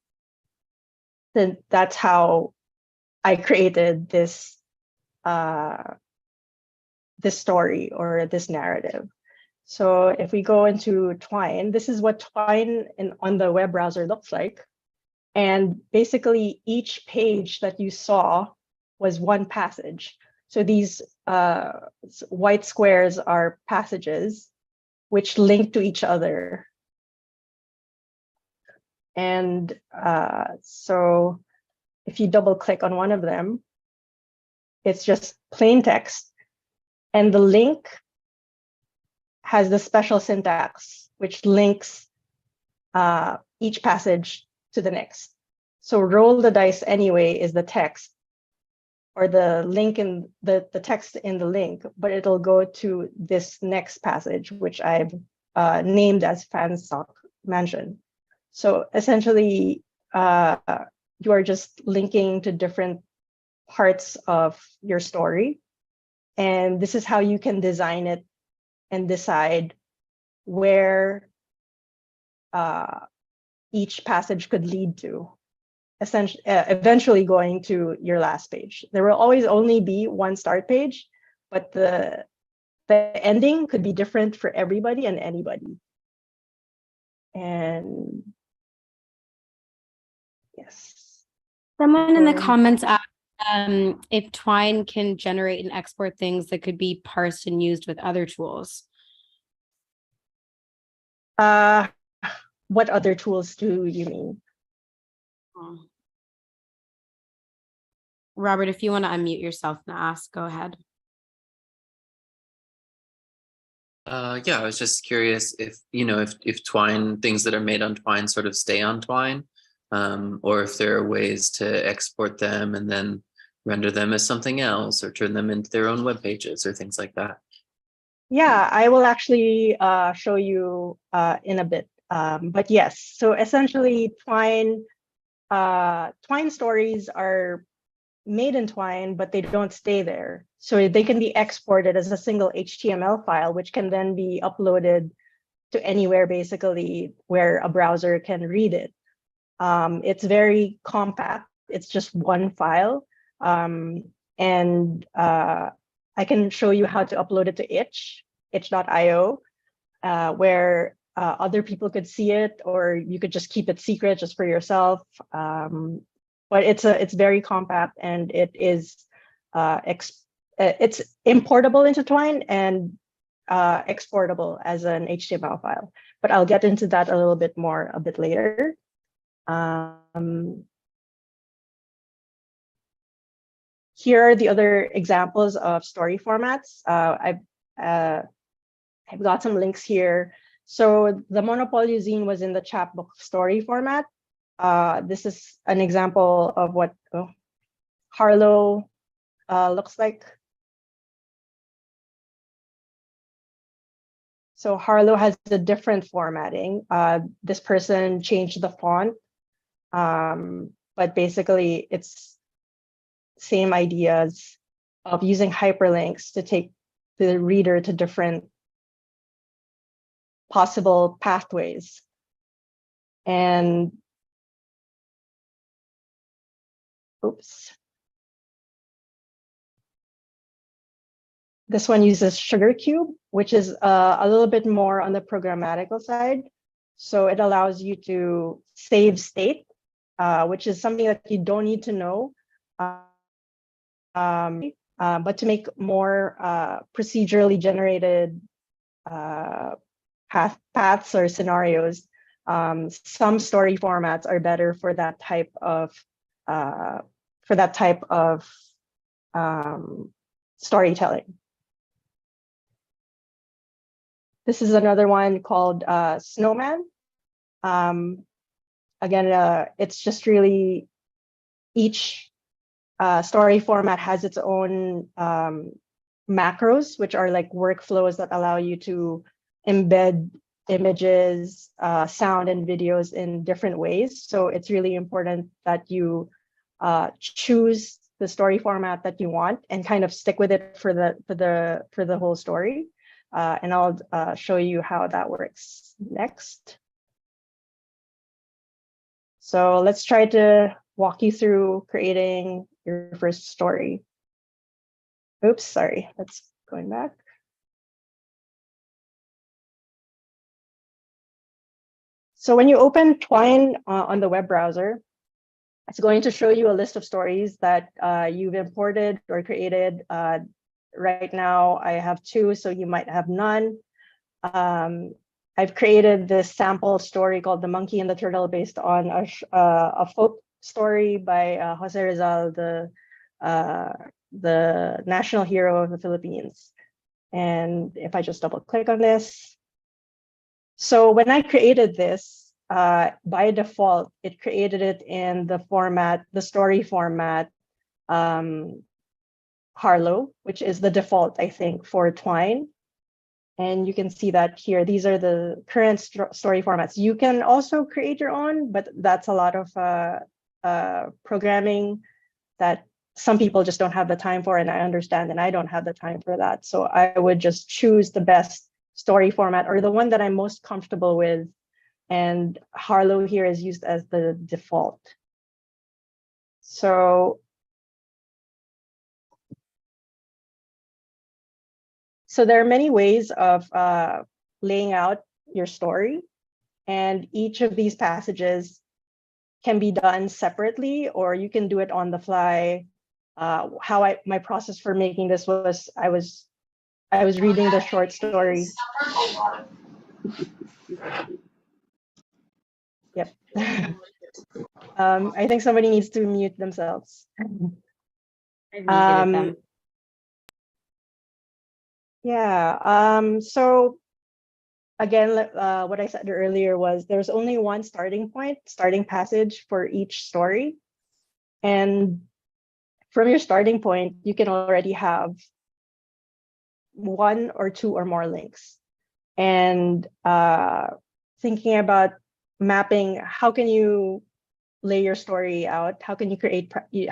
how I created this this story or this narrative. So if we go into Twine, this is what Twine on the web browser looks like. And basically each page that you saw was one passage. So these white squares are passages which link to each other. And so if you double click on one of them, it's just plain text. And the link has the special syntax, which links each passage to the next. So roll the dice anyway is the text, or the link in the text in the link, but it'll go to this next passage, which I've named as Fanstock Mansion. So essentially, you are just linking to different parts of your story. And this is how you can design it and decide where each passage could lead to. eventually going to your last page. There will always only be one start page, but the ending could be different for everybody and anybody. And yes. Someone in the comments asked if Twine can generate and export things that could be parsed and used with other tools. What other tools do you mean? Robert, if you want to unmute yourself and ask, go ahead. Yeah, I was just curious if, if Twine, things that are made on Twine sort of stay on Twine, or if there are ways to export them and then render them as something else or turn them into their own web pages or things like that. Yeah, I will actually show you in a bit. But yes, so essentially Twine stories are made in Twine, but they don't stay there. So they can be exported as a single HTML file, which can then be uploaded to anywhere basically where a browser can read it. It's very compact. It's just one file. I can show you how to upload it to itch.io, where other people could see it, or you could just keep it secret just for yourself. But it's very compact, and it is it's importable into Twine and exportable as an HTML file. But I'll get into that a little bit more a bit later. Here are the other examples of story formats. I've got some links here. So the Monopolyo zine was in the chapbook story format. This is an example of what Harlow looks like. So Harlow has a different formatting. This person changed the font, but basically it's same ideas of using hyperlinks to take the reader to different possible pathways. And oops. This one uses Sugar Cube, which is a little bit more on the programmatical side. So it allows you to save state, which is something that you don't need to know. But to make more procedurally generated paths or scenarios, some story formats are better for that type of storytelling. This is another one called Snowman. Again, it's just really each story format has its own macros, which are like workflows that allow you to embed images, sound, and videos in different ways. So it's really important that you choose the story format that you want and kind of stick with it for the whole story. And I'll show you how that works next. So let's try to walk you through creating your first story. Oops, sorry, that's going back. So when you open Twine on the web browser, it's going to show you a list of stories that you've imported or created. Right now, I have 2, so you might have none. I've created this sample story called The Monkey and the Turtle based on a folk story by Jose Rizal, the national hero of the Philippines. And if I just double click on this. So when I created this, by default, it created it in the format, the story format, Harlow, which is the default, I think, for Twine. And you can see that here. These are the current story formats. You can also create your own, but that's a lot of programming that some people just don't have the time for, and I understand, and I don't have the time for that. So I would just choose the best story format or the one that I'm most comfortable with. And Harlow here is used as the default. So there are many ways of laying out your story, and each of these passages can be done separately, or you can do it on the fly. My process for making this was I was reading the short story. Yep. I think somebody needs to mute themselves. Yeah. So again, what I said earlier was there's only one starting passage for each story. And from your starting point, you can already have one or two or more links. And thinking about mapping, how can you lay your story out? How can you create your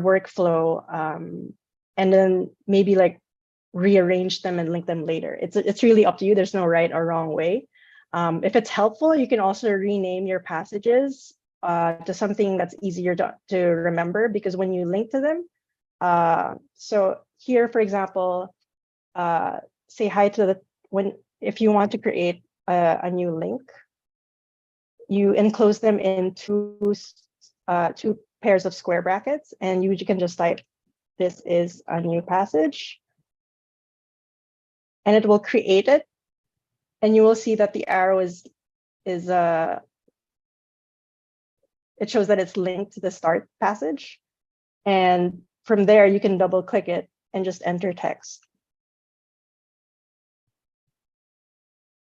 workflow, and then maybe like rearrange them and link them later? It's really up to you. There's no right or wrong way. If it's helpful, you can also rename your passages to something that's easier to remember, because when you link to them, so here, for example, say hi to if you want to create a new link, you enclose them in two pairs of square brackets, and you can just type, "This is a new passage," and it will create it. And you will see that the arrow it shows that it's linked to the start passage. And from there, you can double click it and just enter text.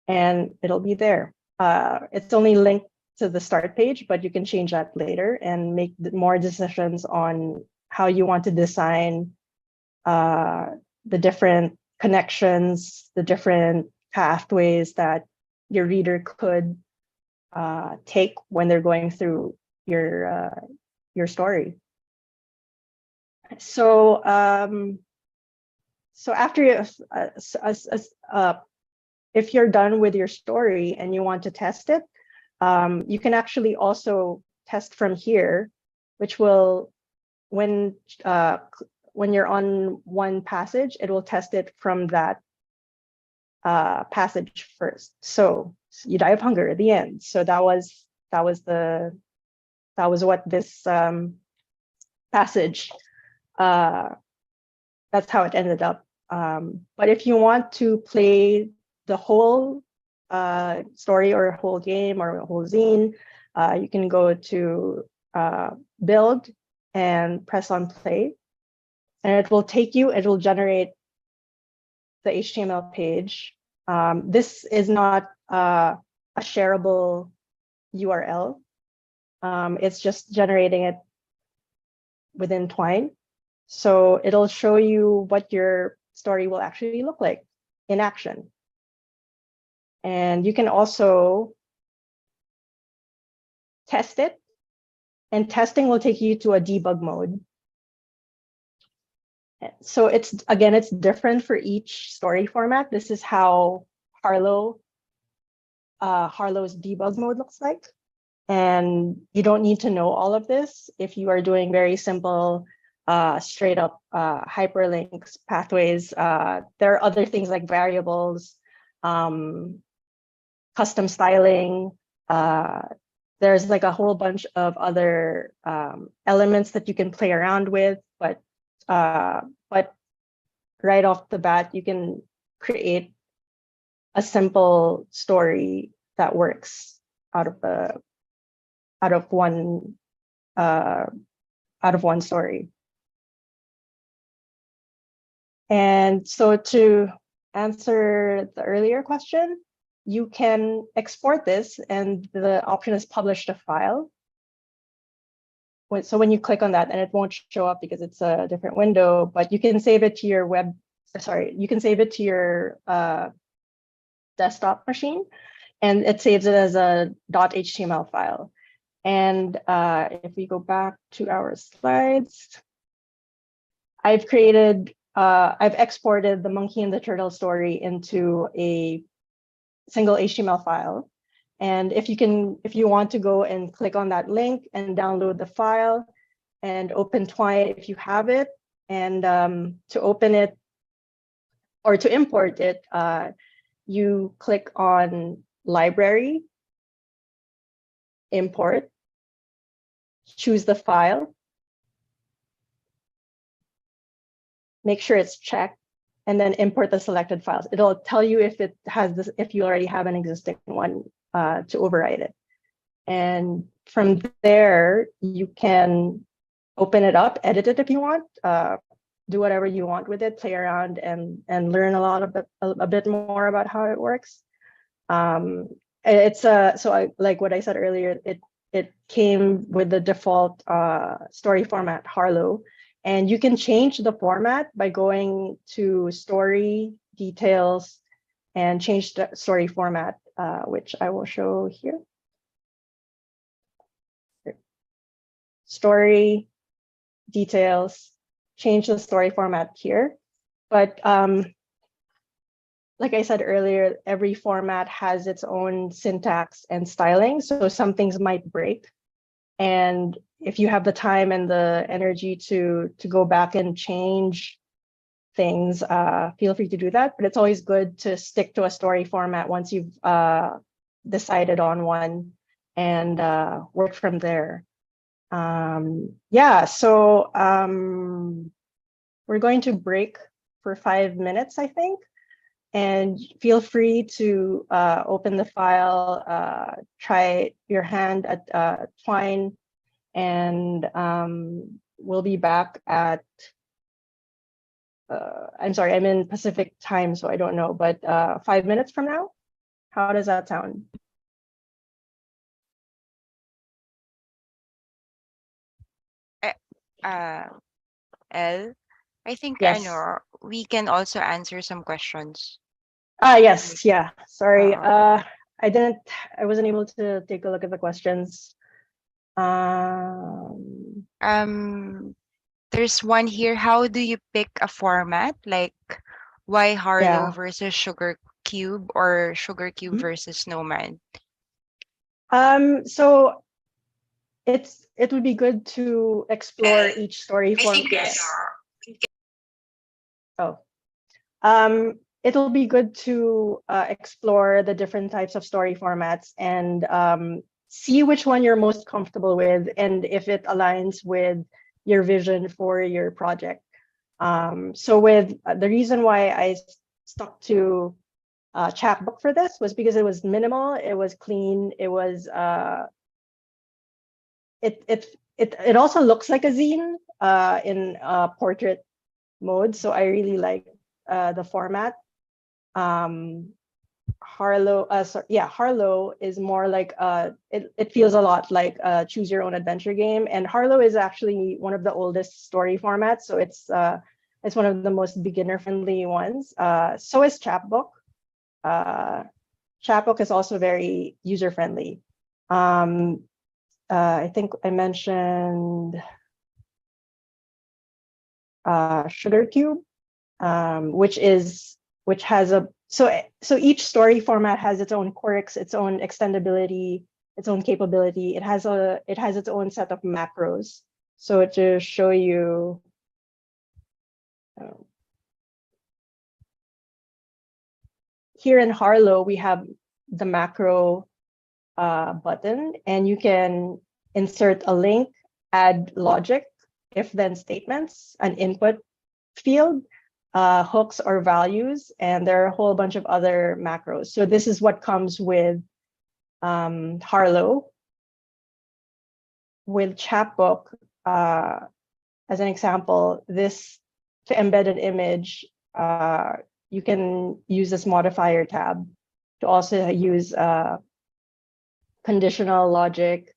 And it'll be there. It's only linked to the start page, but you can change that later and make more decisions on how you want to design the different connections, the different pathways that your reader could take when they're going through your story. So after if you're done with your story and you want to test it, you can actually also test from here, which will, when you're on one passage, it will test it from that passage first. So you die of hunger at the end. So that was what this passage, that's how it ended up. But if you want to play the whole story or a whole game or a whole zine, you can go to build and press on play, and it will generate the HTML page. This is not a shareable URL. It's just generating it within Twine. So it'll show you what your story will actually look like in action. And you can also test it, and testing will take you to a debug mode. So it's different for each story format. This is how Harlow's debug mode looks like. And you don't need to know all of this if you are doing very simple, straight up hyperlinks, pathways. There are other things like variables, custom styling. There's like a whole bunch of other elements that you can play around with, but right off the bat, you can create a simple story that works out of one story. And so to answer the earlier question, you can export this, and the option is publish to file. So when you click on that, and it won't show up because it's a different window, but you can save it to your desktop machine, and it saves it as a .html file. And if we go back to our slides, I've exported the monkey and the turtle story into a single HTML file. And if you want to go and click on that link and download the file and open Twine if you have it, and to open it or to import it, you click on Library, Import, choose the file, make sure it's checked, and then import the selected files. It'll tell you if it has this, if you already have an existing one, to override it. And from there, you can open it up, edit it if you want, do whatever you want with it, play around and learn a bit more about how it works. It's like what I said earlier, it came with the default story format Harlow, and you can change the format by going to story details and change the story format, which I will show here. Story details, change the story format here. But like I said earlier, every format has its own syntax and styling, so some things might break. And if you have the time and the energy to go back and change things, feel free to do that. But it's always good to stick to a story format once you've decided on one and work from there. Yeah, so we're going to break for 5 minutes, I think. And feel free to open the file, try your hand at Twine, and we'll be back at, I'm sorry, I'm in Pacific time, so I don't know, but 5 minutes from now? How does that sound? Elle, I think Yes. we can also answer some questions. Yes, yeah, sorry. Uh, I wasn't able to take a look at the questions. There's one here. How do you pick a format? Like, why Harlow Yeah. versus Sugar Cube, or Sugar Cube Mhm. versus Snowman? So it would be good to explore each story format. It'll be good to explore the different types of story formats and see which one you're most comfortable with and if it aligns with your vision for your project. So with the reason why I stuck to chapbook for this was because it was minimal, it was clean, it was it also looks like a zine in portrait mode, so I really like the format. Harlow, Harlow is more like it feels a lot like a choose your own adventure game, and Harlow is actually one of the oldest story formats, so it's one of the most beginner friendly ones. So is chapbook. Chapbook is also very user friendly. I think I mentioned Sugar Cube, which has a so each story format has its own quirks, its own extendability, its own capability. It has its own set of macros. So to show you, here in Harlow we have the macro button, and you can insert a link, add logic, if then statements, an input field, hooks or values, and there are a whole bunch of other macros. So this is what comes with Harlow. With chapbook, as an example, this to embed an image, you can use this modifier tab to also use conditional logic,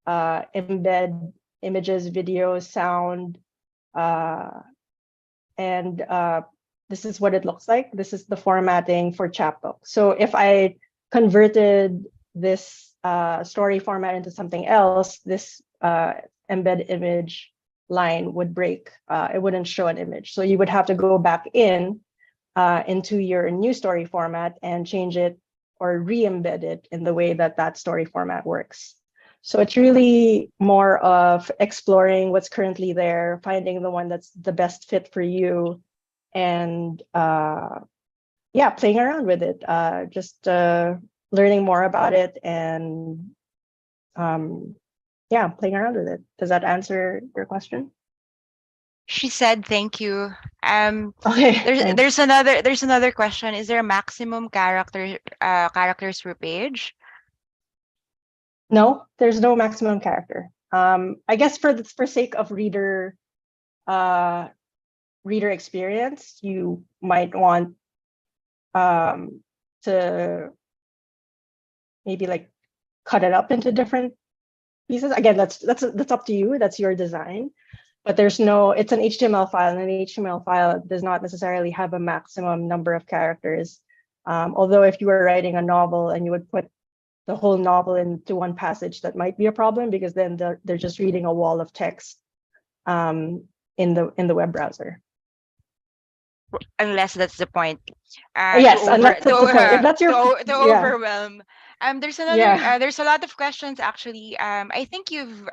embed images, video, sound, and this is what it looks like. This is the formatting for chapbook. So if I converted this story format into something else, this embed image line would break. It wouldn't show an image. So you would have to go back into your new story format and change it, or re-embed it in the way that that story format works. So it's really more of exploring what's currently there, finding the one that's the best fit for you, and yeah, playing around with it, just learning more about it, and yeah, playing around with it. Does that answer your question? She said thank you. Okay. There's another question. Is there a maximum characters per page? No, there's no maximum character. I guess for sake of reader experience, you might want to maybe like cut it up into different pieces. Again, that's up to you. That's your design. But there's no, it's an HTML file, and an HTML file does not necessarily have a maximum number of characters. Although if you were writing a novel and you would put the whole novel into one passage, that might be a problem, because then they're just reading a wall of text in the web browser. Unless that's the point. Yes, unless that's the point. If that's your to overwhelm. There's Yeah. there's a lot of questions actually. I think you've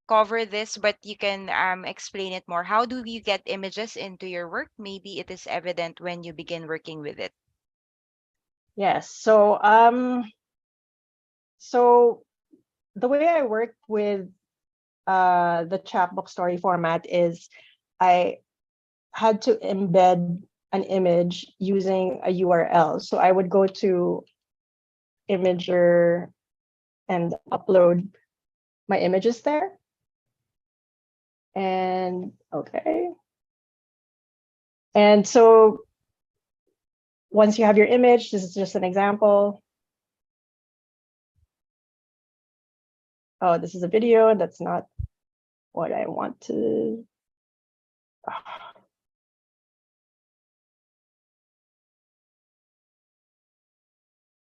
covered this, but you can explain it more. How do you get images into your work? Maybe it is evident when you begin working with it. Yes. So the way I work with the chapbook story format is I had to embed an image using a URL. So I would go to Imager and upload my images there. And okay. And so once you have your image, this is just an example. Oh, this is a video, and that's not what I want to.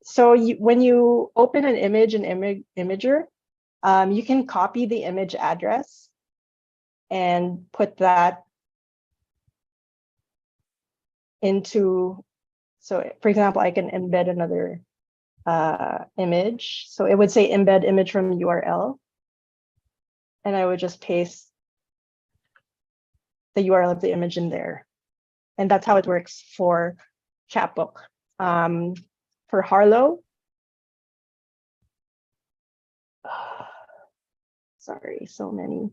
So when you open an image in Imager, you can copy the image address and put that into, so for example, I can embed another image. So it would say embed image from URL. And I would just paste the URL of the image in there. And that's how it works for chapbook. For Harlow, sorry, so many.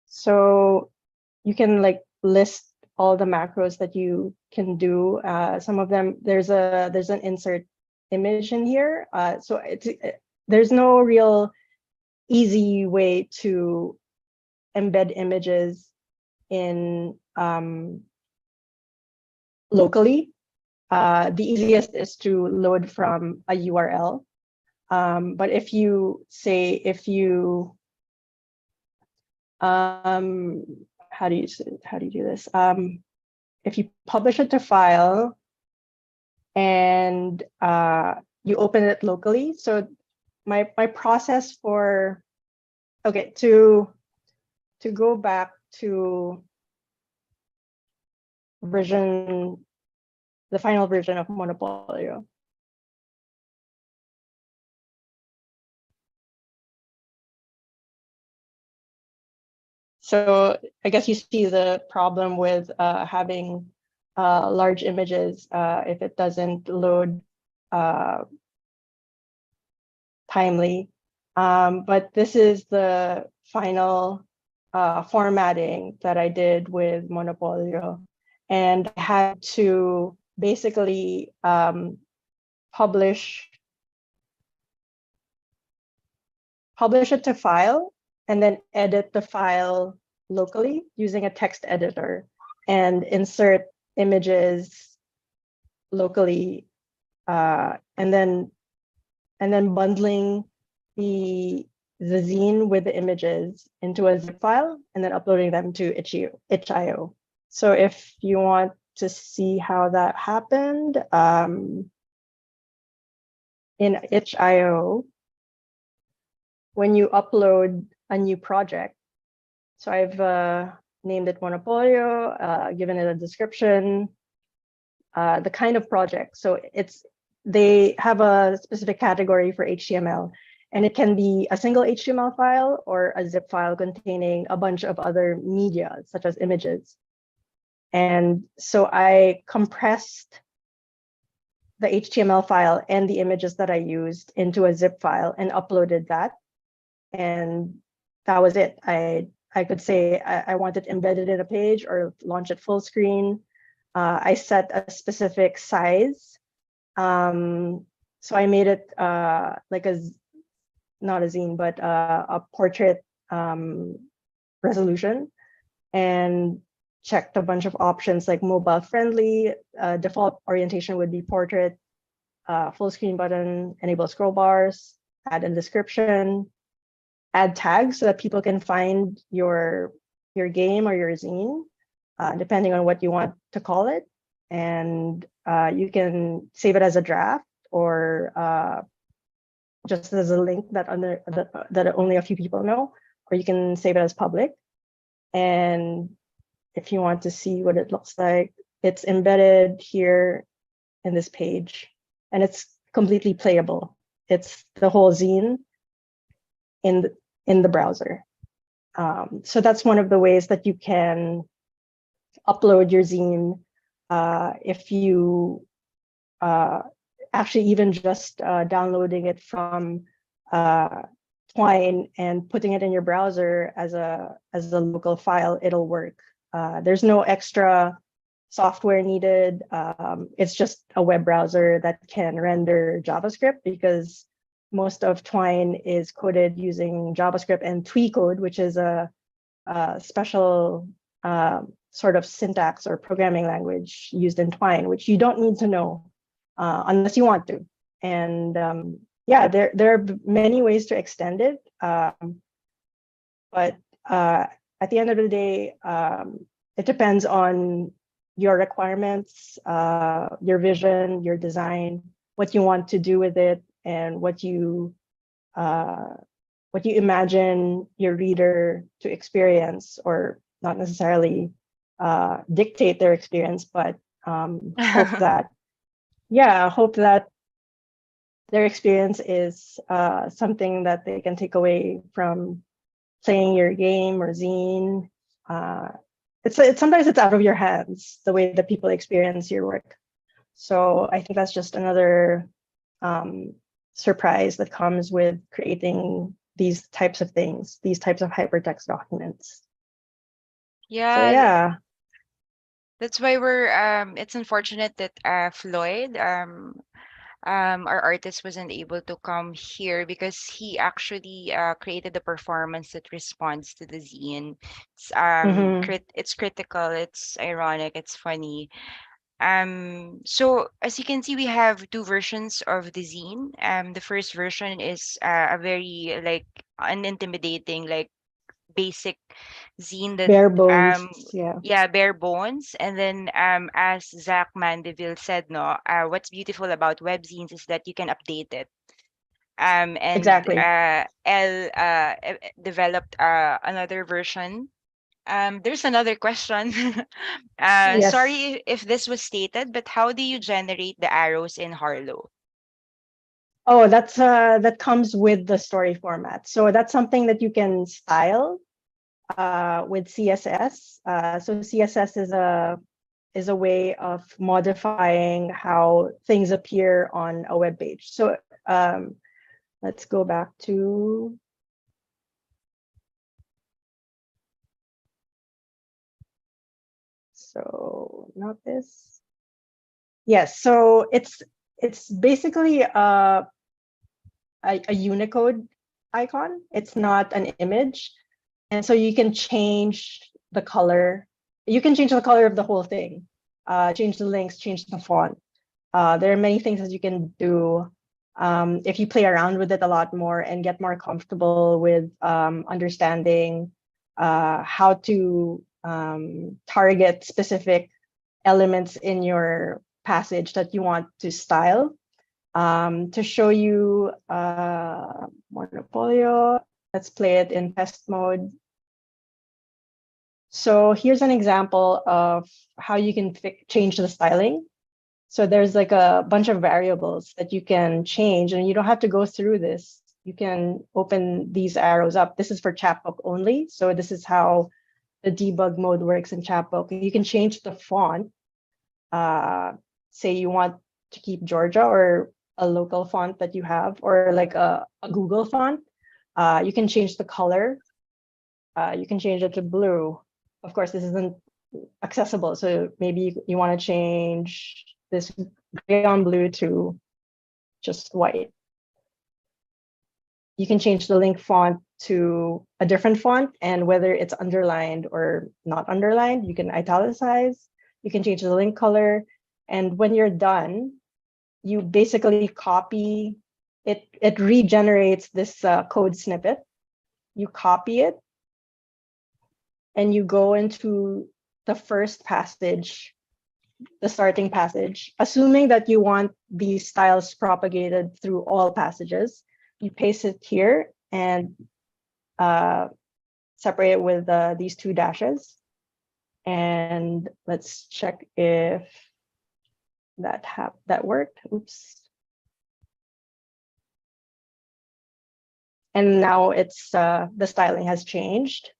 So you can like list all the macros that you can do. Some of them, there's an insert image in here. So there's no real easy way to embed images in locally. The easiest is to load from a URL. But if you say, how do you do this? If you publish it to file and you open it locally. So my process for, okay, to go back to the final version of Monopolyo. So I guess you see the problem with having large images if it doesn't load timely. But this is the final formatting that I did with Monopolyo. And I had to basically publish it to file, and then edit the file locally using a text editor, and insert images locally, and then bundling the zine with the images into a zip file, and then uploading them to itch.io. So if you want to see how that happened, in itch.io, when you upload a new project, So I've named it Monopolyo, given it a description, the kind of project. So they have a specific category for HTML, and it can be a single HTML file or a zip file containing a bunch of other media, such as images. And so I compressed the HTML file and the images that I used into a zip file and uploaded that. And that was it. I could say I want it embedded in a page or launch it full screen. I set a specific size. So I made it like not a zine, but a portrait resolution, and checked a bunch of options like mobile friendly. Default orientation would be portrait, full screen button, enable scroll bars, add a description, add tags so that people can find your game or your zine, depending on what you want to call it. And you can save it as a draft or just as a link that only a few people know, or you can save it as public. And if you want to see what it looks like, it's embedded here in this page, and it's completely playable. It's the whole zine in the browser. So that's one of the ways that you can upload your zine. If you actually even just downloading it from Twine and putting it in your browser as a local file, it'll work. There's no extra software needed. It's just a web browser that can render JavaScript, because most of Twine is coded using JavaScript and Twee code, which is a special sort of syntax or programming language used in Twine, which you don't need to know unless you want to. And yeah, there are many ways to extend it. But at the end of the day, it depends on your requirements, your vision, your design, what you want to do with it, and what you imagine your reader to experience, or not necessarily dictate their experience, but hope that their experience is something that they can take away from playing your game or zine. It's sometimes it's out of your hands, the way that people experience your work. So I think that's just another surprise that comes with creating these types of things, these types of hypertext documents. Yeah, So yeah. That's why it's unfortunate that Floyd, our artist, wasn't able to come here, because he actually created a performance that responds to the zine. It's critical, it's ironic, it's funny. So as you can see, we have two versions of the zine. The first version is a very like unintimidating, like basic zine that Bare bones, yeah. bare bones. And then as Zach Mandeville said, no, what's beautiful about web zines is that you can update it. And Exactly. Elle developed another version. There's another question. Yes. Sorry if this was stated, but how do you generate the arrows in Harlow? Oh, that comes with the story format. So that's something that you can style with CSS. So CSS is a way of modifying how things appear on a web page. So let's go back to not this. Yes, so it's basically a Unicode icon. It's not an image. And so you can change the color. You can change the color of the whole thing, change the links, change the font. There are many things that you can do if you play around with it a lot more and get more comfortable with understanding how to target specific elements in your passage that you want to style. To show you Monopolyo, let's play it in test mode. So here's an example of how you can change the styling. So there's like a bunch of variables that you can change, and you don't have to go through this. You can open these arrows up. This is for chapbook only. So this is how the debug mode works in chapbook. You can change the font. Say you want to keep Georgia or a local font that you have, or like a Google font. You can change the color. You can change it to blue. Of course, this isn't accessible. So maybe you want to change this gray on blue to just white. You can change the link font to a different font, and whether it's underlined or not underlined, you can italicize. You can change the link color. And when you're done, you basically copy it. It regenerates this code snippet. You copy it, and you go into the first passage, the starting passage, assuming that you want these styles propagated through all passages. You paste it here and separate it with these two dashes. And let's check if that worked. Oops. And now it's the styling has changed.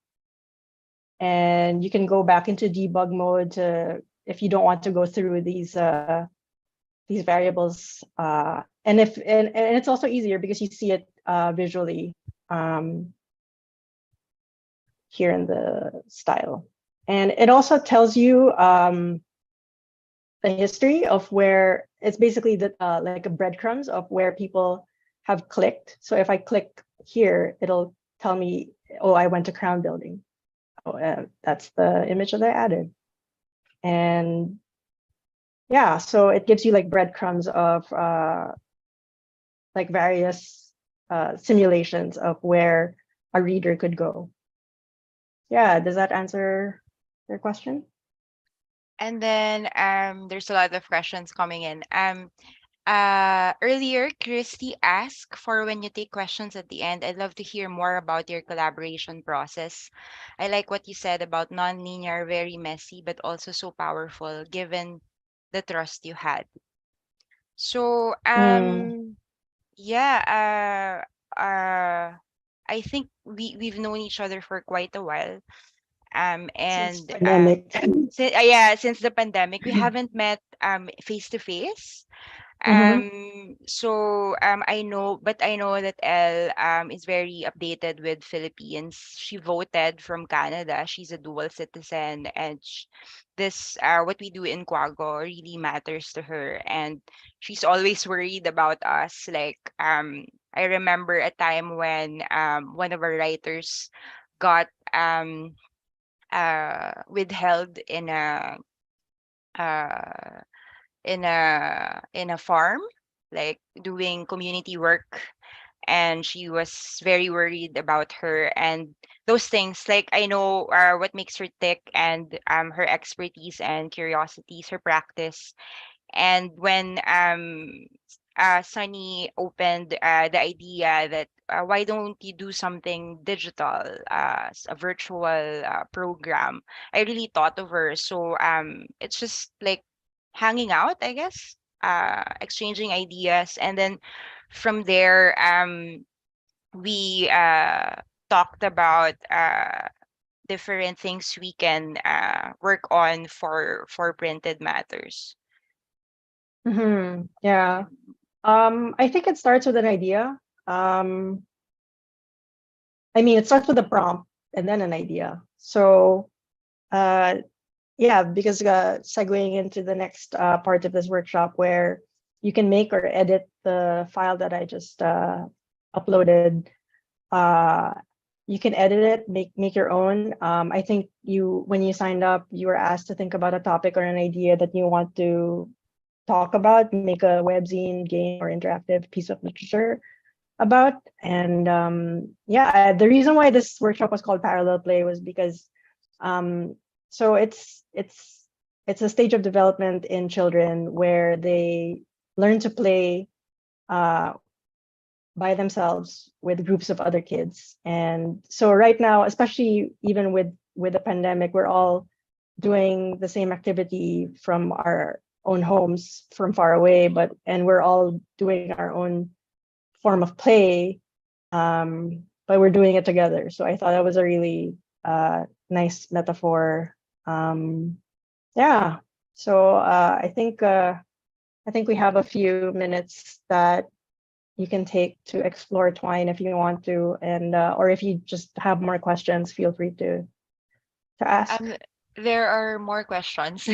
And you can go back into debug mode to, if you don't want to go through these variables. And it's also easier because you see it visually here in the style. And it also tells you the history of where, it's basically like a breadcrumbs of where people have clicked. So if I click here, it'll tell me, oh, I went to Crown Building. Oh, that's the image that I added. And yeah, so it gives you like breadcrumbs of like various simulations of where a reader could go. Yeah, does that answer your question? And then there's a lot of questions coming in. Earlier, Christy asked for when you take questions at the end. I'd love to hear more about your collaboration process. I like what you said about non-linear, very messy, but also so powerful given the trust you had. So yeah, I think we've known each other for quite a while. Since And pandemic. since the pandemic, we haven't met face to face. So I know that Elle is very updated with Philippines. She voted from Canada. She's a dual citizen, and this what we do in Kwago really matters to her, and she's always worried about us. Like I remember a time when one of our writers got withheld uh in a farm, like doing community work, and she was very worried about her and those things. Like I know what makes her tick, and her expertise and curiosities, her practice. And when Sunny opened the idea that why don't you do something digital, a virtual program, I really thought of her. So it's just like hanging out, I guess, exchanging ideas, and then from there we talked about different things we can work on for printed matters. Yeah. I think it starts with an idea. I mean, it starts with a prompt and then an idea. So yeah, because segueing into the next part of this workshop where you can make or edit the file that I just uploaded. You can edit it, make your own. I think when you signed up, you were asked to think about a topic or an idea that you want to talk about, make a webzine, game, or interactive piece of literature about. And yeah, the reason why this workshop was called Parallel Play was because so it's a stage of development in children where they learn to play by themselves with groups of other kids. And so right now, especially even with with the pandemic, we're all doing the same activity from our own homes from far away, and we're all doing our own form of play, but we're doing it together. So I thought that was a really nice metaphor. Yeah. So I think we have a few minutes that you can take to explore Twine if you want to, and or if you just have more questions, feel free to ask. There are more questions.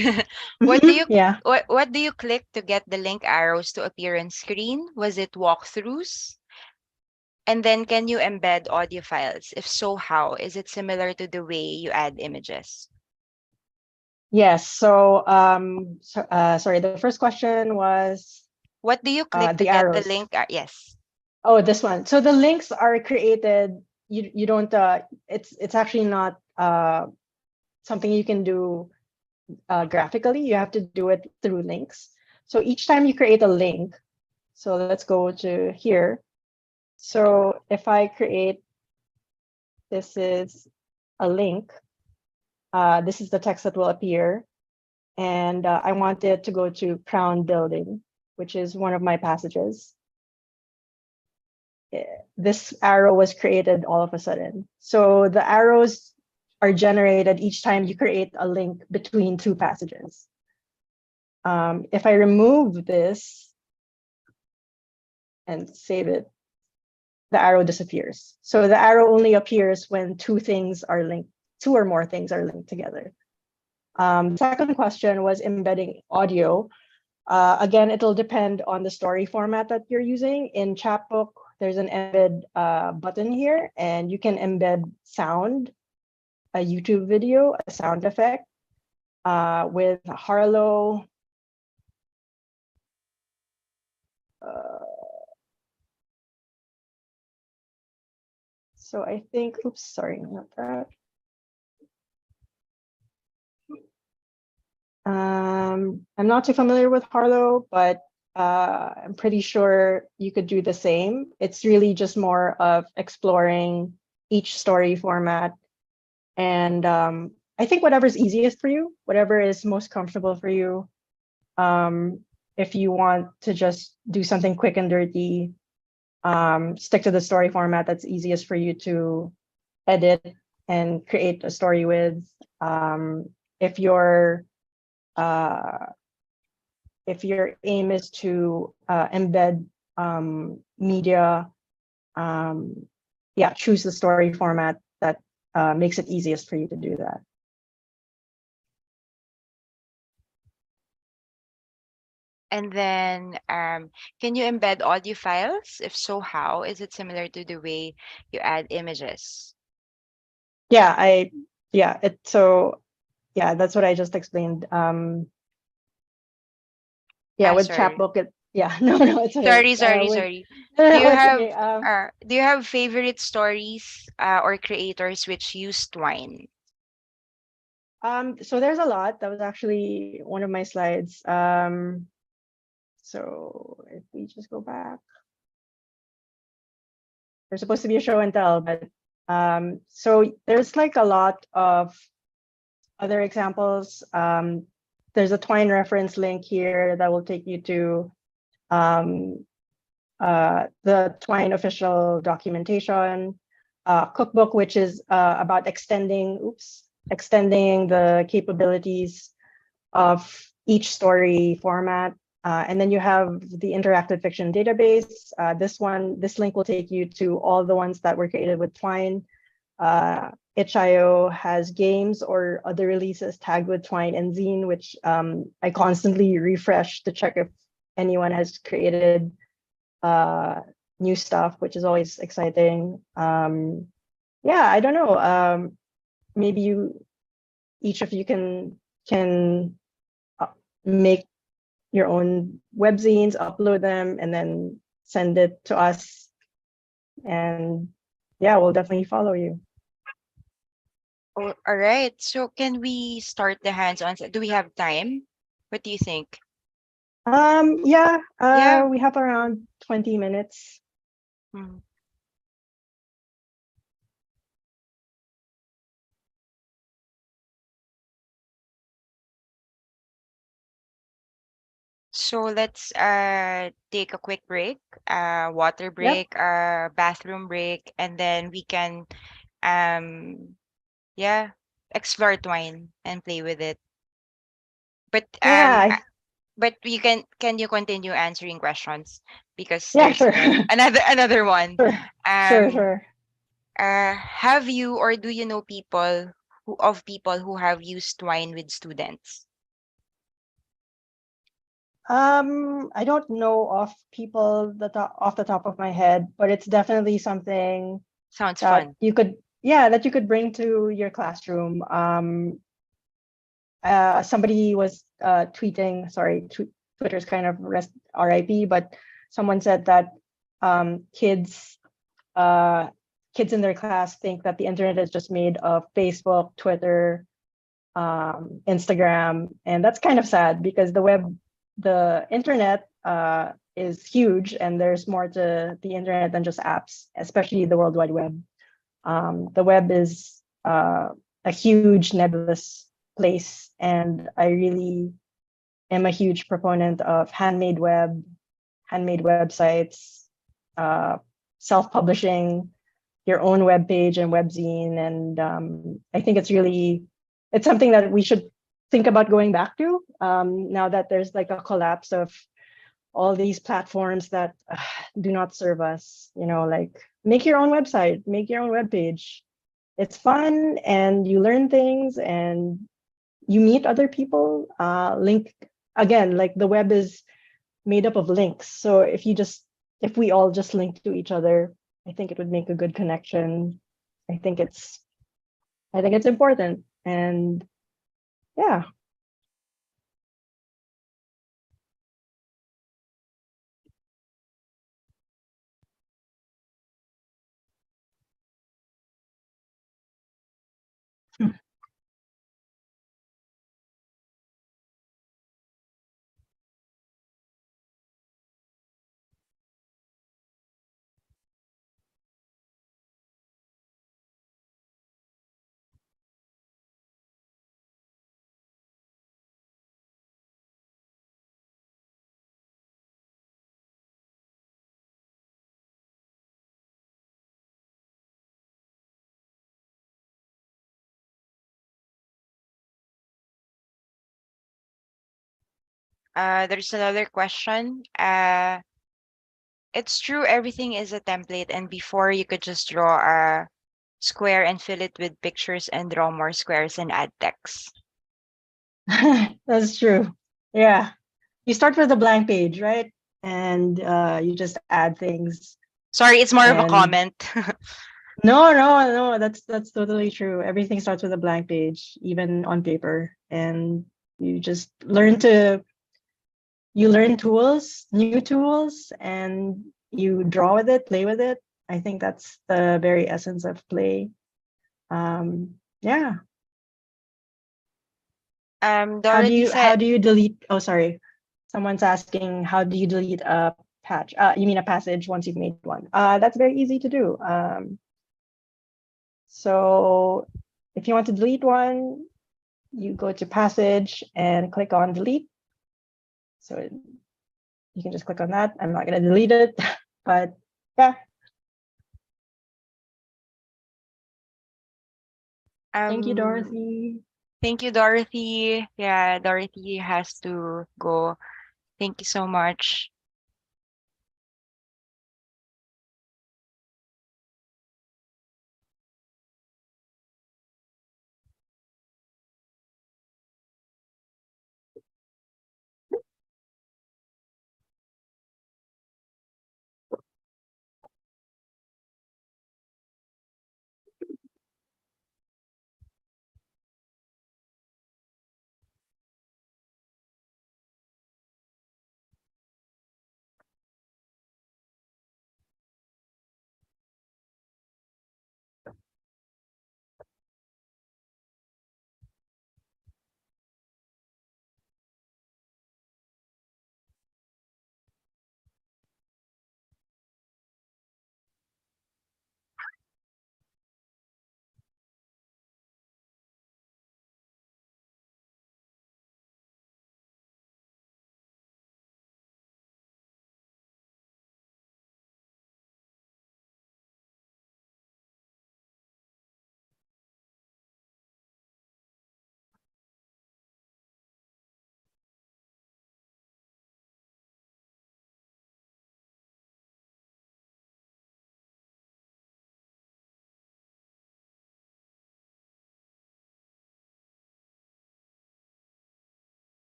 What do you Yeah. what do you click to get the link arrows to appear on screen? Was it walkthroughs? And then can you embed audio files? If so, how? Is it similar to the way you add images? Yes. So, sorry, the first question was What do you click to the get the arrows. link? Yes. Oh, this one. So the links are created. You don't. It's actually not something you can do graphically. You have to do it through links. So each time you create a link, so let's go to here. So if I create, this is a link. This is the text that will appear. And I want it to go to Crown Building, which is one of my passages. This arrow was created all of a sudden. So the arrows are generated each time you create a link between two passages. If I remove this and save it, the arrow disappears. So the arrow only appears when two or more things are linked together. Second question was embedding audio. Again, it'll depend on the story format that you're using. In Chapbook, there's an embed button here, and you can embed sound, a YouTube video, a sound effect. With Harlow, so I think, oops, sorry, not that. I'm not too familiar with Harlow, but I'm pretty sure you could do the same. It's really just more of exploring each story format. And I think whatever's easiest for you, whatever is most comfortable for you. If you want to just do something quick and dirty, stick to the story format that's easiest for you to edit and create a story with. If your aim is to embed media, yeah, choose the story format that makes it easiest for you to do that. And then can you embed audio files? If so, how? Is it similar to the way you add images? Yeah, yeah, that's what I just explained. Yeah, with Sorry. Chapbook, no, it's okay. Sorry. Do you have favorite stories or creators which use Twine? So there's a lot. That was actually one of my slides. So if we just go back, there's supposed to be a show and tell, but so there's like a lot of other examples. There's a Twine reference link here that will take you to the Twine official documentation, cookbook, which is about extending the capabilities of each story format. And then you have the interactive fiction database. This link will take you to all the ones that were created with Twine. itch.io has games or other releases tagged with Twine and Zine, which I constantly refresh to check if anyone has created new stuff, which is always exciting. Yeah, I don't know. Maybe each of you can make your own webzines, upload them, and then send it to us. And yeah, we'll definitely follow you. Oh, all right. So can we start the hands-on? Do we have time? What do you think? Yeah, we have around 20 minutes. Hmm. So let's take a quick break, water Yep. break, bathroom break, and then we can um yeah, explore Twine and play with it. But Yeah. but can you continue answering questions because Yeah, there's sure. another one. Sure. Sure, Um sure. have you or do you know people who have used Twine with students? I don't know of people off the top of my head, but it's definitely something Sounds that fun. you could, yeah, that you could bring to your classroom. Somebody was tweeting, sorry, Twitter's kind of RIP, but someone said that kids kids in their class think that the internet is just made of Facebook, Twitter, Instagram, and that's kind of sad because the internet is huge, and there's more to the internet than just apps, especially the World Wide Web. The web is a huge nebulous place, and I really am a huge proponent of handmade websites, uh, self-publishing your own web page and webzine, and I think it's something that we should think about going back to now that there's like a collapse of all these platforms that do not serve us. Like make your own website, make your own web page. It's fun, and you learn things, and you meet other people. Link again, like the web is made up of links. So if we all just link to each other, I think it would make a good connection. I think it's I think it's important. And yeah. There's another question. It's true everything is a template, and before you could just draw a square and fill it with pictures and draw more squares and add text. That's true. Yeah. You start with a blank page, right? And you just add things. Sorry, it's more of a And comment. no, that's totally true. Everything starts with a blank page, even on paper. And you just learn tools, new tools, and you draw with it, play with it. I think that's the very essence of play. Yeah. Dorothy How said, do you delete? Oh, sorry. Someone's asking, how do you delete a patch? You mean a passage once you've made one? That's very easy to do. So if you want to delete one, you go to passage and click on delete. So you can just click on that. I'm not going to delete it, but yeah. Thank you, Dorothy. Thank you, Dorothy. Yeah, Dorothy has to go. Thank you so much.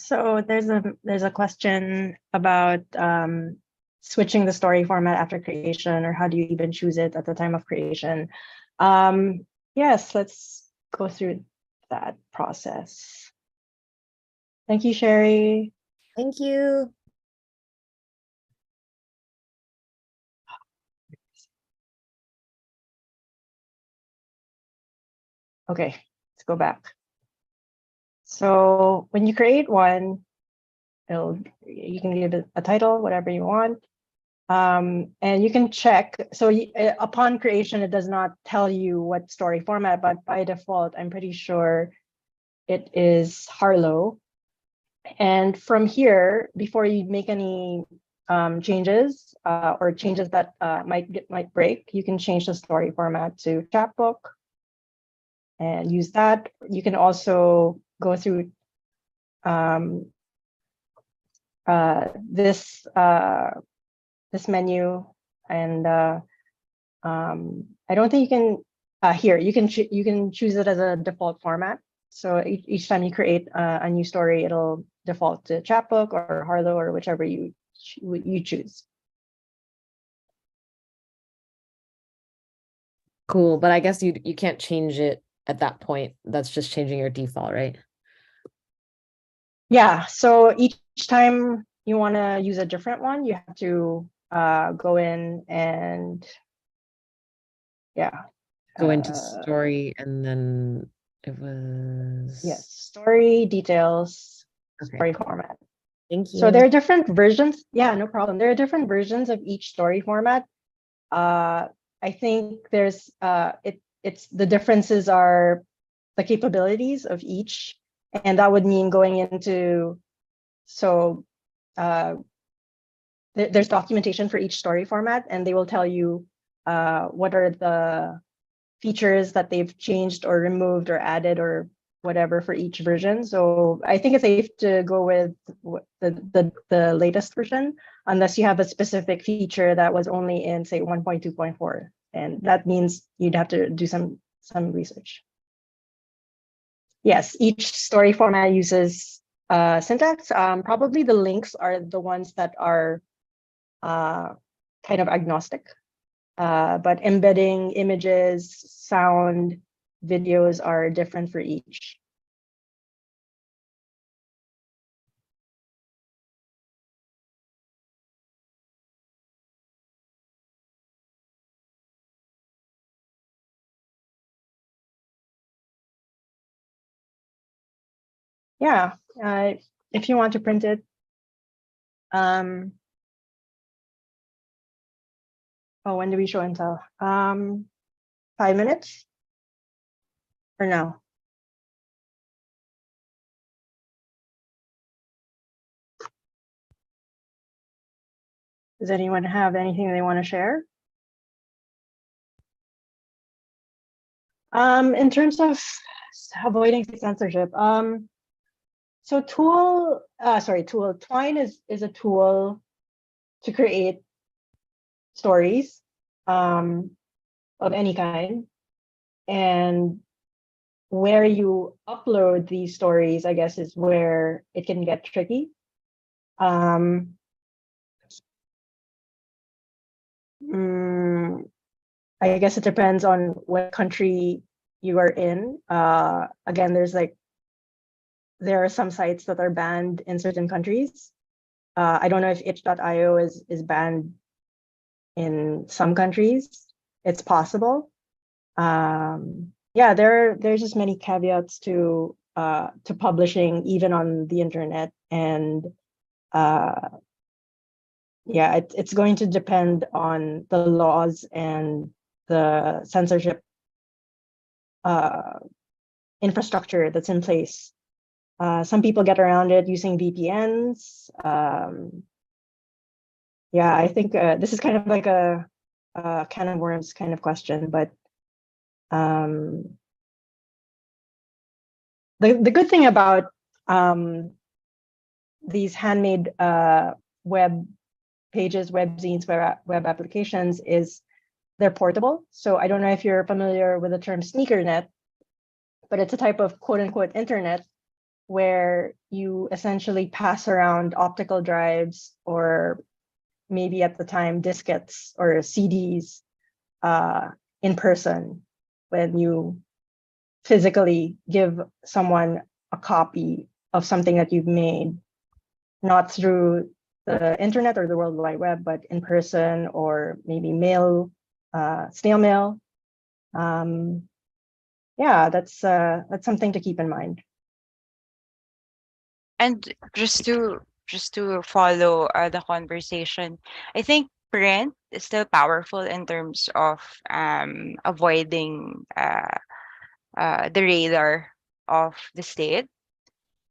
So there's a question about switching the story format after creation, or how do you even choose it at the time of creation? Yes, let's go through that process. Thank you, Sherry. Thank you. Okay, let's go back. So when you create one, you can give it a title, whatever you want. And you can check. So upon creation, it does not tell you what story format, but by default, I'm pretty sure it is Harlow. And from here, before you make any changes or changes that might break, you can change the story format to chapbook and use that. You can also go through this menu, and I don't think you can here you can choose it as a default format. So each time you create a new story, it'll default to chapbook or Harlow or whichever you choose. Cool, but I guess you can't change it at that point. That's just changing your default, right? Yeah, so each time you want to use a different one, you have to go in and Go into story, and then it was yes, story details, Okay. story format. Thank you. So there are different versions. Yeah, no problem. There are different versions of each story format. I think there's it's the differences are the capabilities of each, and that would mean going into there's documentation for each story format, and they will tell you what are the features that they've changed or removed or added or whatever for each version. So I think it's safe to go with the latest version, unless you have a specific feature that was only in, say, 1.2.4, and that means you'd have to do some research. Yes, each story format uses syntax. Probably the links are the ones that are kind of agnostic, but embedding images, sound, videos are different for each. Yeah, if you want to print it. Oh, when do we show and tell? 5 minutes? Or no? Does anyone have anything they want to share? In terms of avoiding censorship, so Twine is a tool to create stories of any kind, and where you upload these stories, I guess, is where it can get tricky. I guess it depends on what country you are in. Again, there are some sites that are banned in certain countries. I don't know if itch.io is banned in some countries. It's possible. Yeah, there's just many caveats to publishing even on the internet, and yeah, it's going to depend on the laws and the censorship infrastructure that's in place. Some people get around it using VPNs. Yeah, I think this is kind of like a can of worms kind of question, but the good thing about these handmade web pages, web zines, web applications is they're portable. So I don't know if you're familiar with the term sneakernet, but it's a type of quote unquote internet where you essentially pass around optical drives, or maybe at the time diskettes or CDs, in person, when you physically give someone a copy of something that you've made, not through the internet or the World Wide Web, but in person, or maybe mail, snail mail. Yeah, that's something to keep in mind. And just to follow the conversation, I think print is still powerful in terms of avoiding the radar of the state.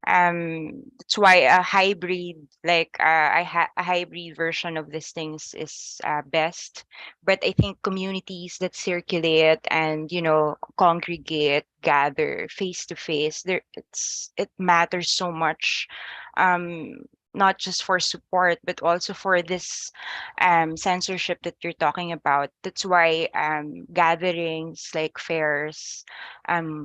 That's why a hybrid, like a hybrid version of these things is best. But I think communities that circulate and congregate, gather face to face, there it matters so much. Not just for support, but also for this censorship that you're talking about. That's why gatherings like fairs,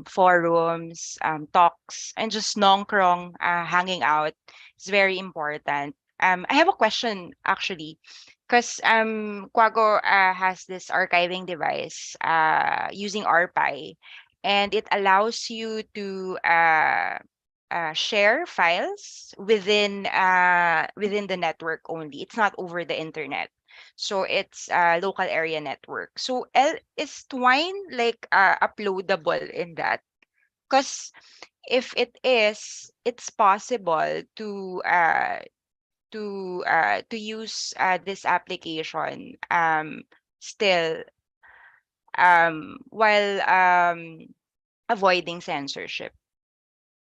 forums, talks, and just nongkrong hanging out is very important. I have a question actually, because Kwago has this archiving device using RPi, and it allows you to share files within the network only. It's not over the internet. So it's a local area network. So is Twine like uploadable in that? Because if it is, it's possible to use this application still while avoiding censorship.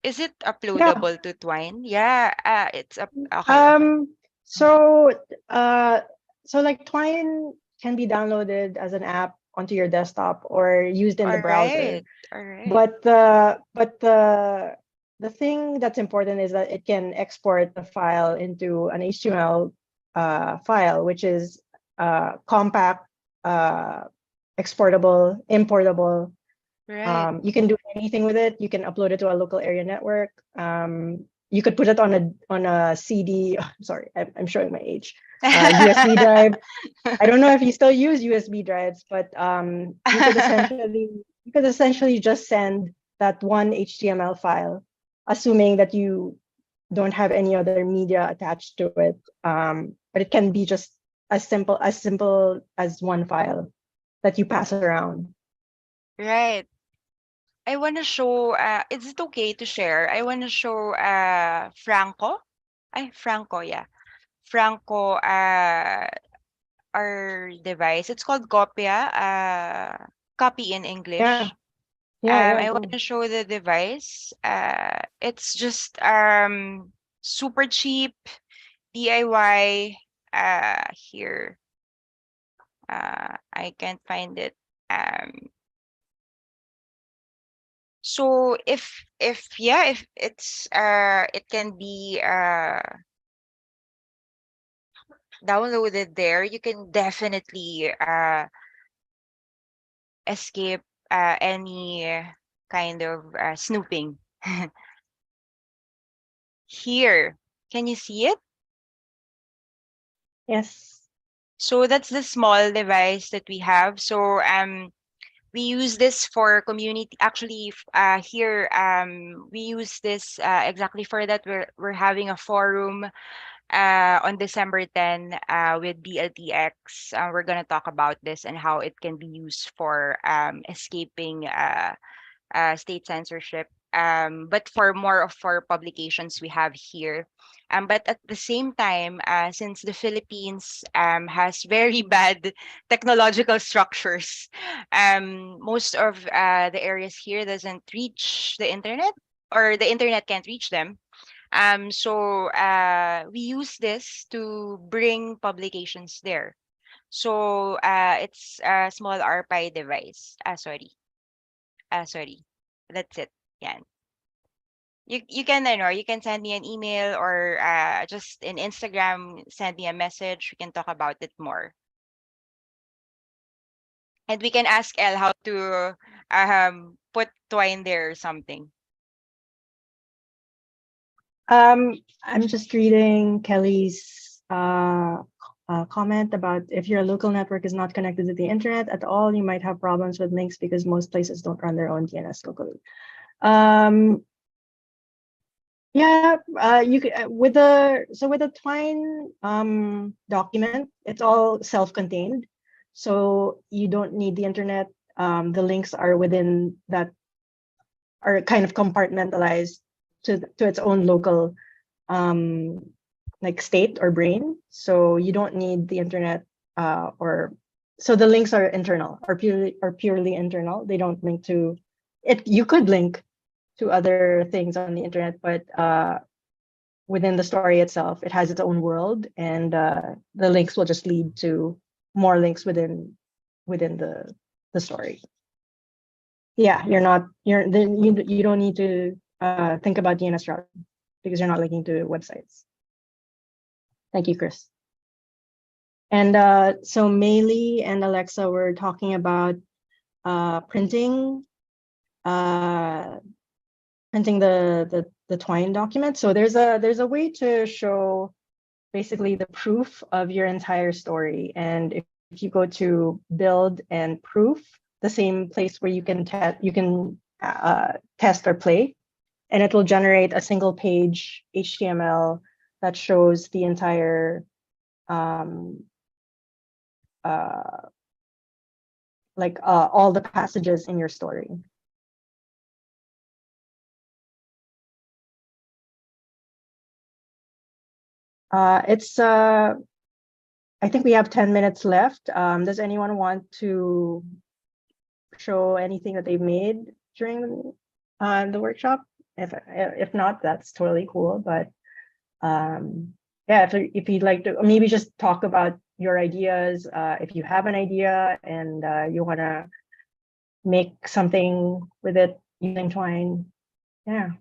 Is it Yeah. uploadable to Twine? Yeah, it's up. Okay. So like Twine can be downloaded as an app onto your desktop or used in the All browser. right. All right. But the thing that's important is that it can export the file into an HTML file, which is compact, exportable, importable. Right. You can do anything with it. You can upload it to a local area network. You could put it on a CD. Sorry, I'm showing my age. USB drive. I don't know if you still use USB drives, but you could essentially just send that one HTML file, assuming that you don't have any other media attached to it. But it can be just as simple as one file that you pass around. Right. I want to show, is it okay to share? I want to show Franco. Franco, yeah. Franco, our device. It's called Copia, copy in English. Yeah, I want go. to show the device. It's just super cheap, DIY. Here. I can't find it. So if it's it can be downloaded there, you can definitely escape any kind of snooping. Here, can you see it? Yes. So that's the small device that we have. So we use this for community. Actually, here we use this exactly for that. We're having a forum on December 10 with BLTX. We're gonna talk about this and how it can be used for escaping state censorship. But for more of our publications we have here. But at the same time, since the Philippines has very bad technological structures, most of the areas here doesn't reach the internet, or the internet can't reach them. So we use this to bring publications there. So it's a small RPi device. Sorry. That's it. Yeah. You can you can send me an email, or just in Instagram send me a message. We can talk about it more. And we can ask Elle how to put Twine there or something. I'm just reading Kelly's comment about if your local network is not connected to the internet at all, you might have problems with links because most places don't run their own DNS locally. Yeah, you could with the Twine document, it's all self-contained, so you don't need the internet. The links are within that, are kind of compartmentalized to its own local like state or brain. So you don't need the internet or so the links are internal or purely internal. They don't link to it. You could link to other things on the internet, but within the story itself, it has its own world, and the links will just lead to more links within the story. Yeah, you don't need to think about DNS routing because you're not linking to websites. Thank you, Chris. And so Maylee and Alexa were talking about printing the Twine document. So there's a way to show basically the proof of your entire story. And if you go to build and proof, the same place where you can test or play, and it will generate a single page HTML that shows the entire all the passages in your story. I think we have 10 minutes left. Does anyone want to show anything that they've made during the workshop? If not, that's totally cool. But yeah, if you'd like to maybe just talk about your ideas, if you have an idea and you want to make something with it using Twine, yeah.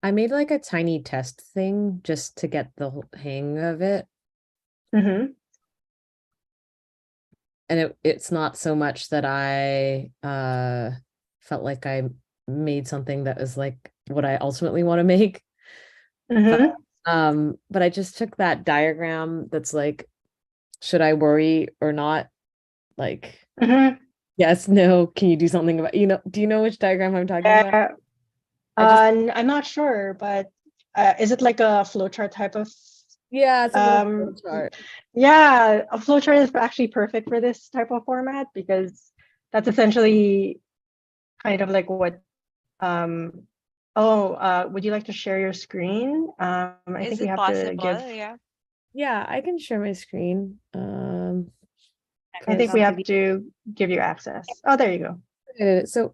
I made like a tiny test thing just to get the hang of it. Mm-hmm. And it's not so much that I felt like I made something that was like what I ultimately want to make. Mm-hmm. But I just took that diagram that's like, should I worry or not? Like, Mm-hmm. yes, no, can you do something about, do you know which diagram I'm talking about? I'm not sure, but is it like a flowchart type of? Yeah, it's a little flowchart. Yeah, a flowchart is actually perfect for this type of format because that's essentially kind of like what. Would you like to share your screen? I Is think we it have to possible? give. Yeah. I can share my screen. I think we have to give you access. Oh, there you go. So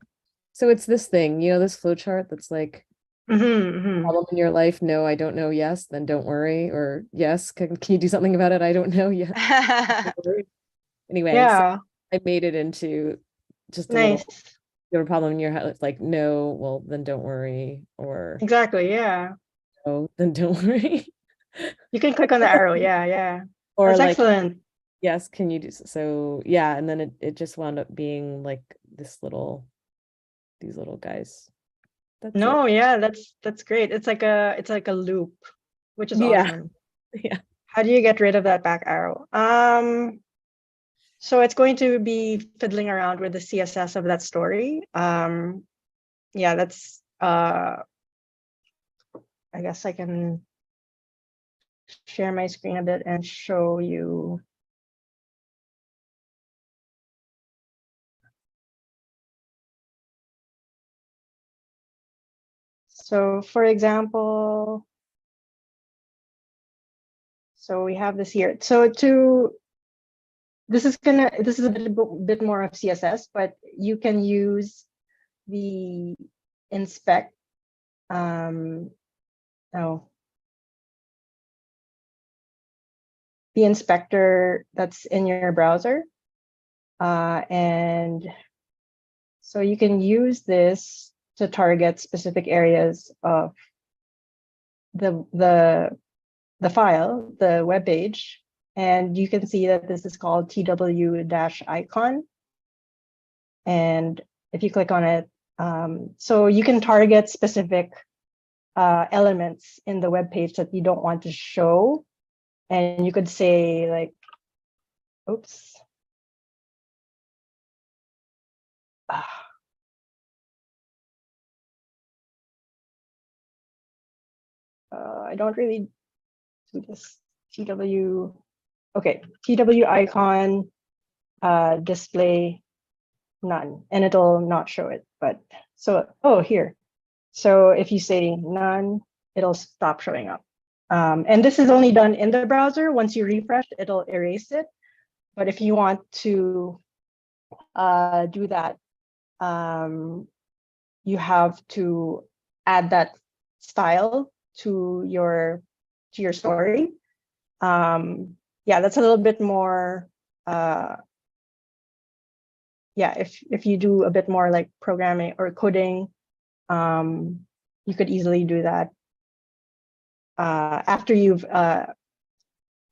it's this thing, this flowchart that's like, problem in your life? No, I don't know. Yes, then don't worry. Or yes, can you do something about it? I don't know yet. Anyway, Yeah. so I made it into just a Nice. little, you have a problem in your head. It's like, no, well, then don't worry. Or Exactly. Yeah. oh, then don't worry. You can click on the arrow. Yeah. Or That's like, excellent. yes, can you do so? Yeah, and then it just wound up being like these little guys. That's No, it. yeah, that's great. It's like a loop, which is awesome. Yeah. How do you get rid of that back arrow? So it's going to be fiddling around with the CSS of that story. Yeah, that's I guess I can share my screen a bit and show you. So for example, so we have this here. So this is a bit more of CSS, but you can use the inspect. The inspector that's in your browser, and so you can use this to target specific areas of the file, the web page, and you can see that this is called TW-icon. And if you click on it, so you can target specific elements in the web page that you don't want to show. And you could say like, oops. I don't really do this. TW, okay, TW icon, display none, and it'll not show it. But so, oh, here. So if you say none, it'll stop showing up. And this is only done in the browser. Once you refresh, it'll erase it. But if you want to do that, you have to add that style to your story. Yeah, that's a little bit more. Yeah, if you do a bit more like programming or coding, you could easily do that after you've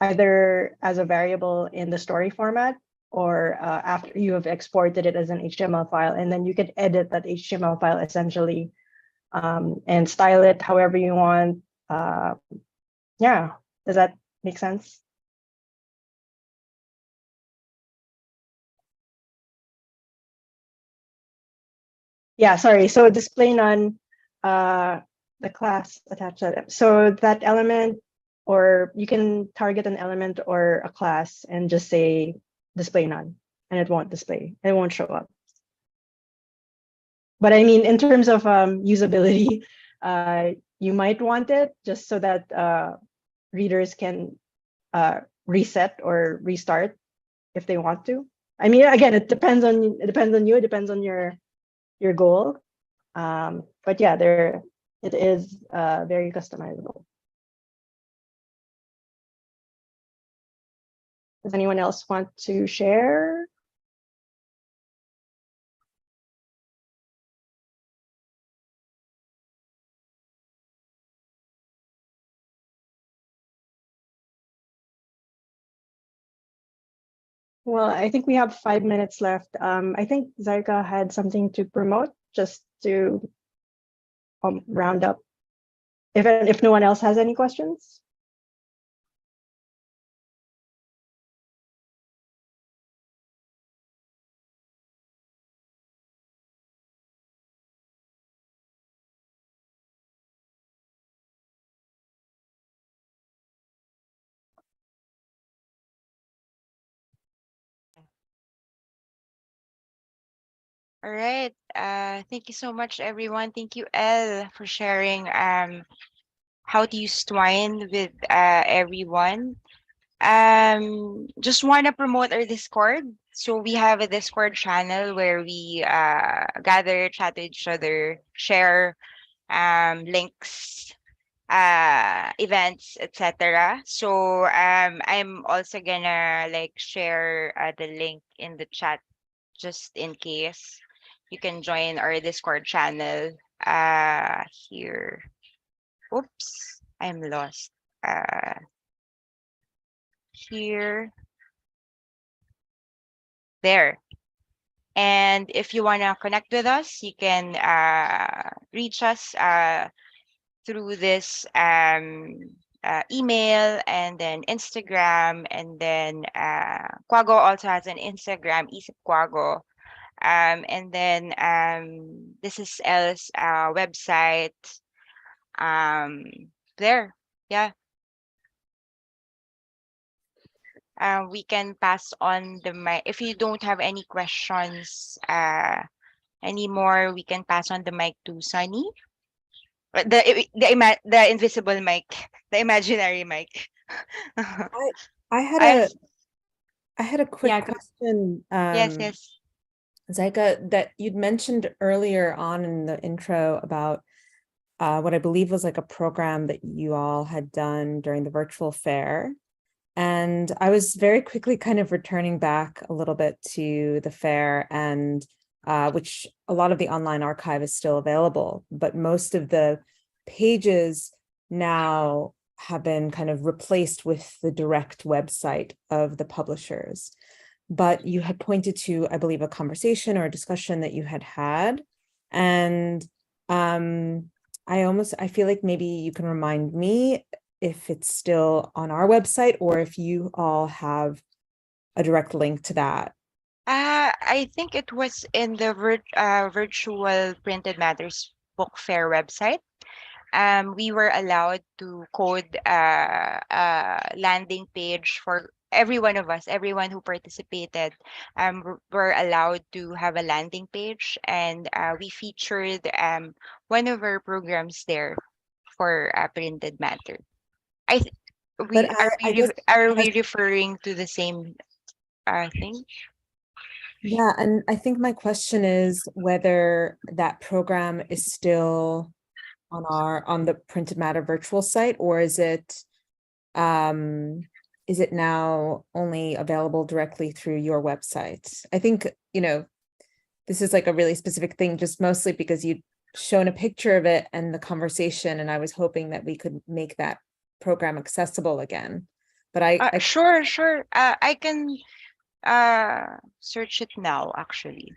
either as a variable in the story format or after you have exported it as an HTML file, and then you could edit that HTML file essentially and style it however you want. Yeah, does that make sense? Yeah, sorry. So display none, the class attached to it. So that element, or you can target an element or a class and just say display none, and it won't display. It won't show up. But I mean, in terms of usability, you might want it just so that readers can reset or restart if they want to. I mean, again, it depends on you. It depends on your goal. But yeah, it is very customizable. Does anyone else want to share? Well, I think we have 5 minutes left. I think Zaika had something to promote just to round up. If no one else has any questions. All right. Thank you so much, everyone. Thank you, Elle, for sharing how to use Twine with everyone. Just want to promote our Discord. So we have a Discord channel where we gather, chat with each other, share links, events, etc. So I'm also gonna like share the link in the chat just in case. You can join our Discord channel here. Oops, I'm lost. Here. There. And if you want to connect with us, you can reach us through this email and then Instagram, and then Kwago also has an Instagram, Isip Kwago. And then this is Elle's website. There, yeah. We can pass on the mic. If you don't have any questions anymore, we can pass on the mic to Sunny. The invisible mic, the imaginary mic. I had a quick question. Yes. Zaika, that you'd mentioned earlier on in the intro about what I believe was like a program that you all had done during the virtual fair. And I was very quickly kind of returning back a little bit to the fair, and which a lot of the online archive is still available, but most of the pages now have been kind of replaced with the direct website of the publishers. but you had pointed to, I believe, a conversation or a discussion that you had. And I feel like maybe you can remind me if it's still on our website or if you all have a direct link to that. I think it was in the virtual Printed Matters book fair website. We were allowed to code a landing page for every one of us, everyone who participated. Were allowed to have a landing page, and we featured one of our programs there for Printed Matter. I th- we But I guess are we referring to the same thing? yeah, and I think my question is whether that program is still on the Printed Matter virtual site, or is it now only available directly through your website? I think, this is like a really specific thing, just mostly because you'd shown a picture of it and the conversation, and I was hoping that we could make that program accessible again. But I Sure. I can search it now, actually.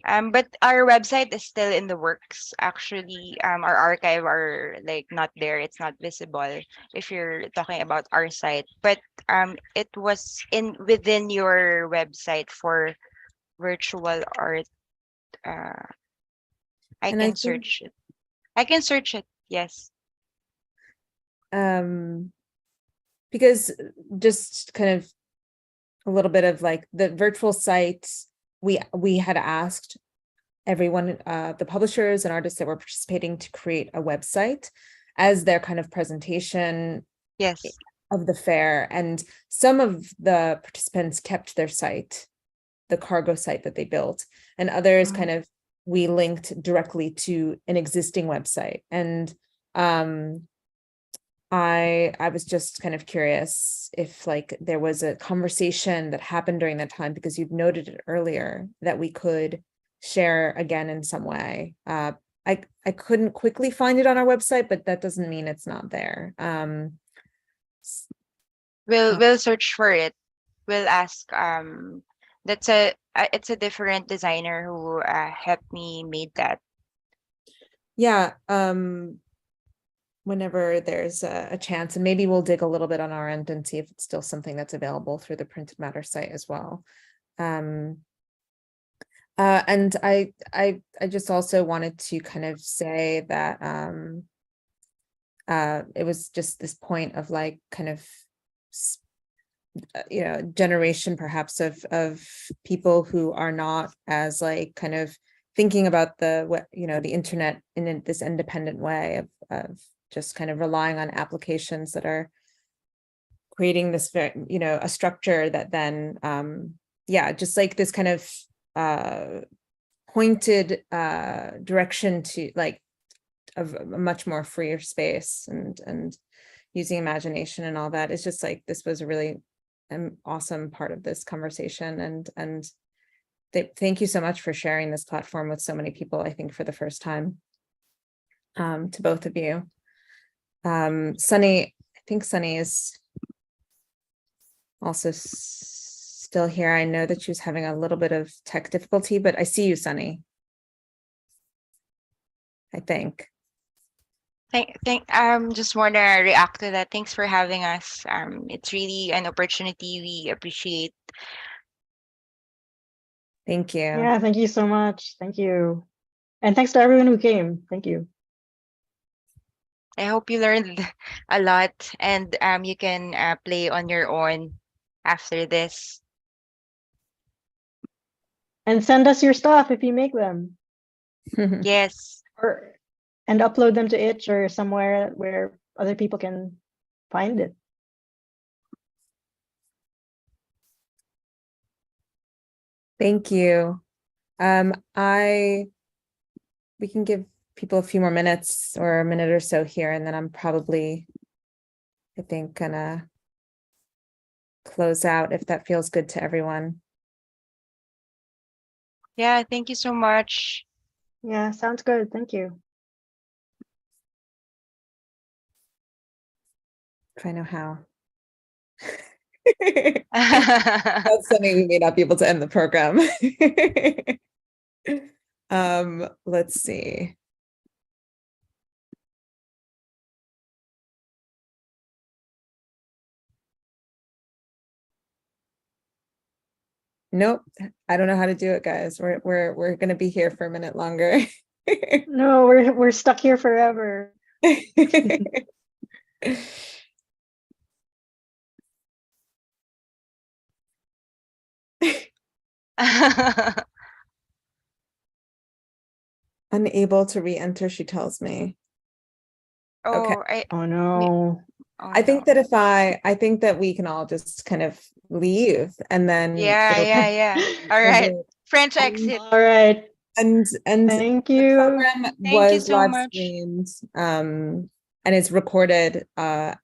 But our website is still in the works. Actually, our archive are like not there. It's not visible if you're talking about our site. But it was within your website for virtual art. I and can I think search it. I can search it. Yes. because just kind of a little bit of like the virtual site, we had asked everyone, the publishers and artists that were participating, to create a website as their kind of presentation Yes. of the fair. And some of the participants kept their site, the cargo site that they built, and others kind of, we linked directly to an existing website. And I was just kind of curious if like there was a conversation that happened during that time, because you'd noted it earlier, that we could share again in some way. I couldn't quickly find it on our website, but that doesn't mean it's not there. We'll search for it. We'll ask. That's it's a different designer who helped me made that. Yeah. Whenever there's a chance, and maybe we'll dig a little bit on our end and see if it's still something that's available through the Printed Matter site as well. And I just also wanted to kind of say that it was just this point of like kind of generation perhaps of people who are not as like kind of thinking about the internet in this independent way of just kind of relying on applications that are creating this very, a structure that then just like this kind of pointed direction to like of a much more freer space and using imagination and all that. It's just like, this was a really awesome part of this conversation, and thank you so much for sharing this platform with so many people, I think for the first time, to both of you. Sunny, I think Sunny is also still here. I know that she was having a little bit of tech difficulty, but I see you, Sunny. I think. Just want to react to that. Thanks for having us. It's really an opportunity we appreciate. Thank you. Yeah, thank you so much. Thank you. And thanks to everyone who came. Thank you. I hope you learned a lot, and you can play on your own after this. And send us your stuff if you make them. Yes. And upload them to Itch or somewhere where other people can find it. Thank you. We can give people a few more minutes or a minute or so here, and then I'm probably, I think, gonna close out if that feels good to everyone. Yeah, thank you so much. Yeah, sounds good. Thank you. If I know how. That's something we may not be able to end the program. Let's see. Nope, I don't know how to do it, guys. We're gonna be here for a minute longer. No, we're stuck here forever. Unable to re-enter, she tells me. Okay. Oh no. I think that I think that we can all just kind of leave and then Yeah. All right. French exit. All right. And Thank you. the program Thank you was so live much. streamed and it's recorded for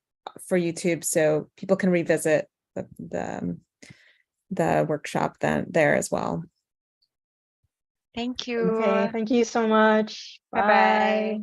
YouTube, so people can revisit the workshop there as well. Thank you. Okay, thank you so much. Bye-bye. Bye.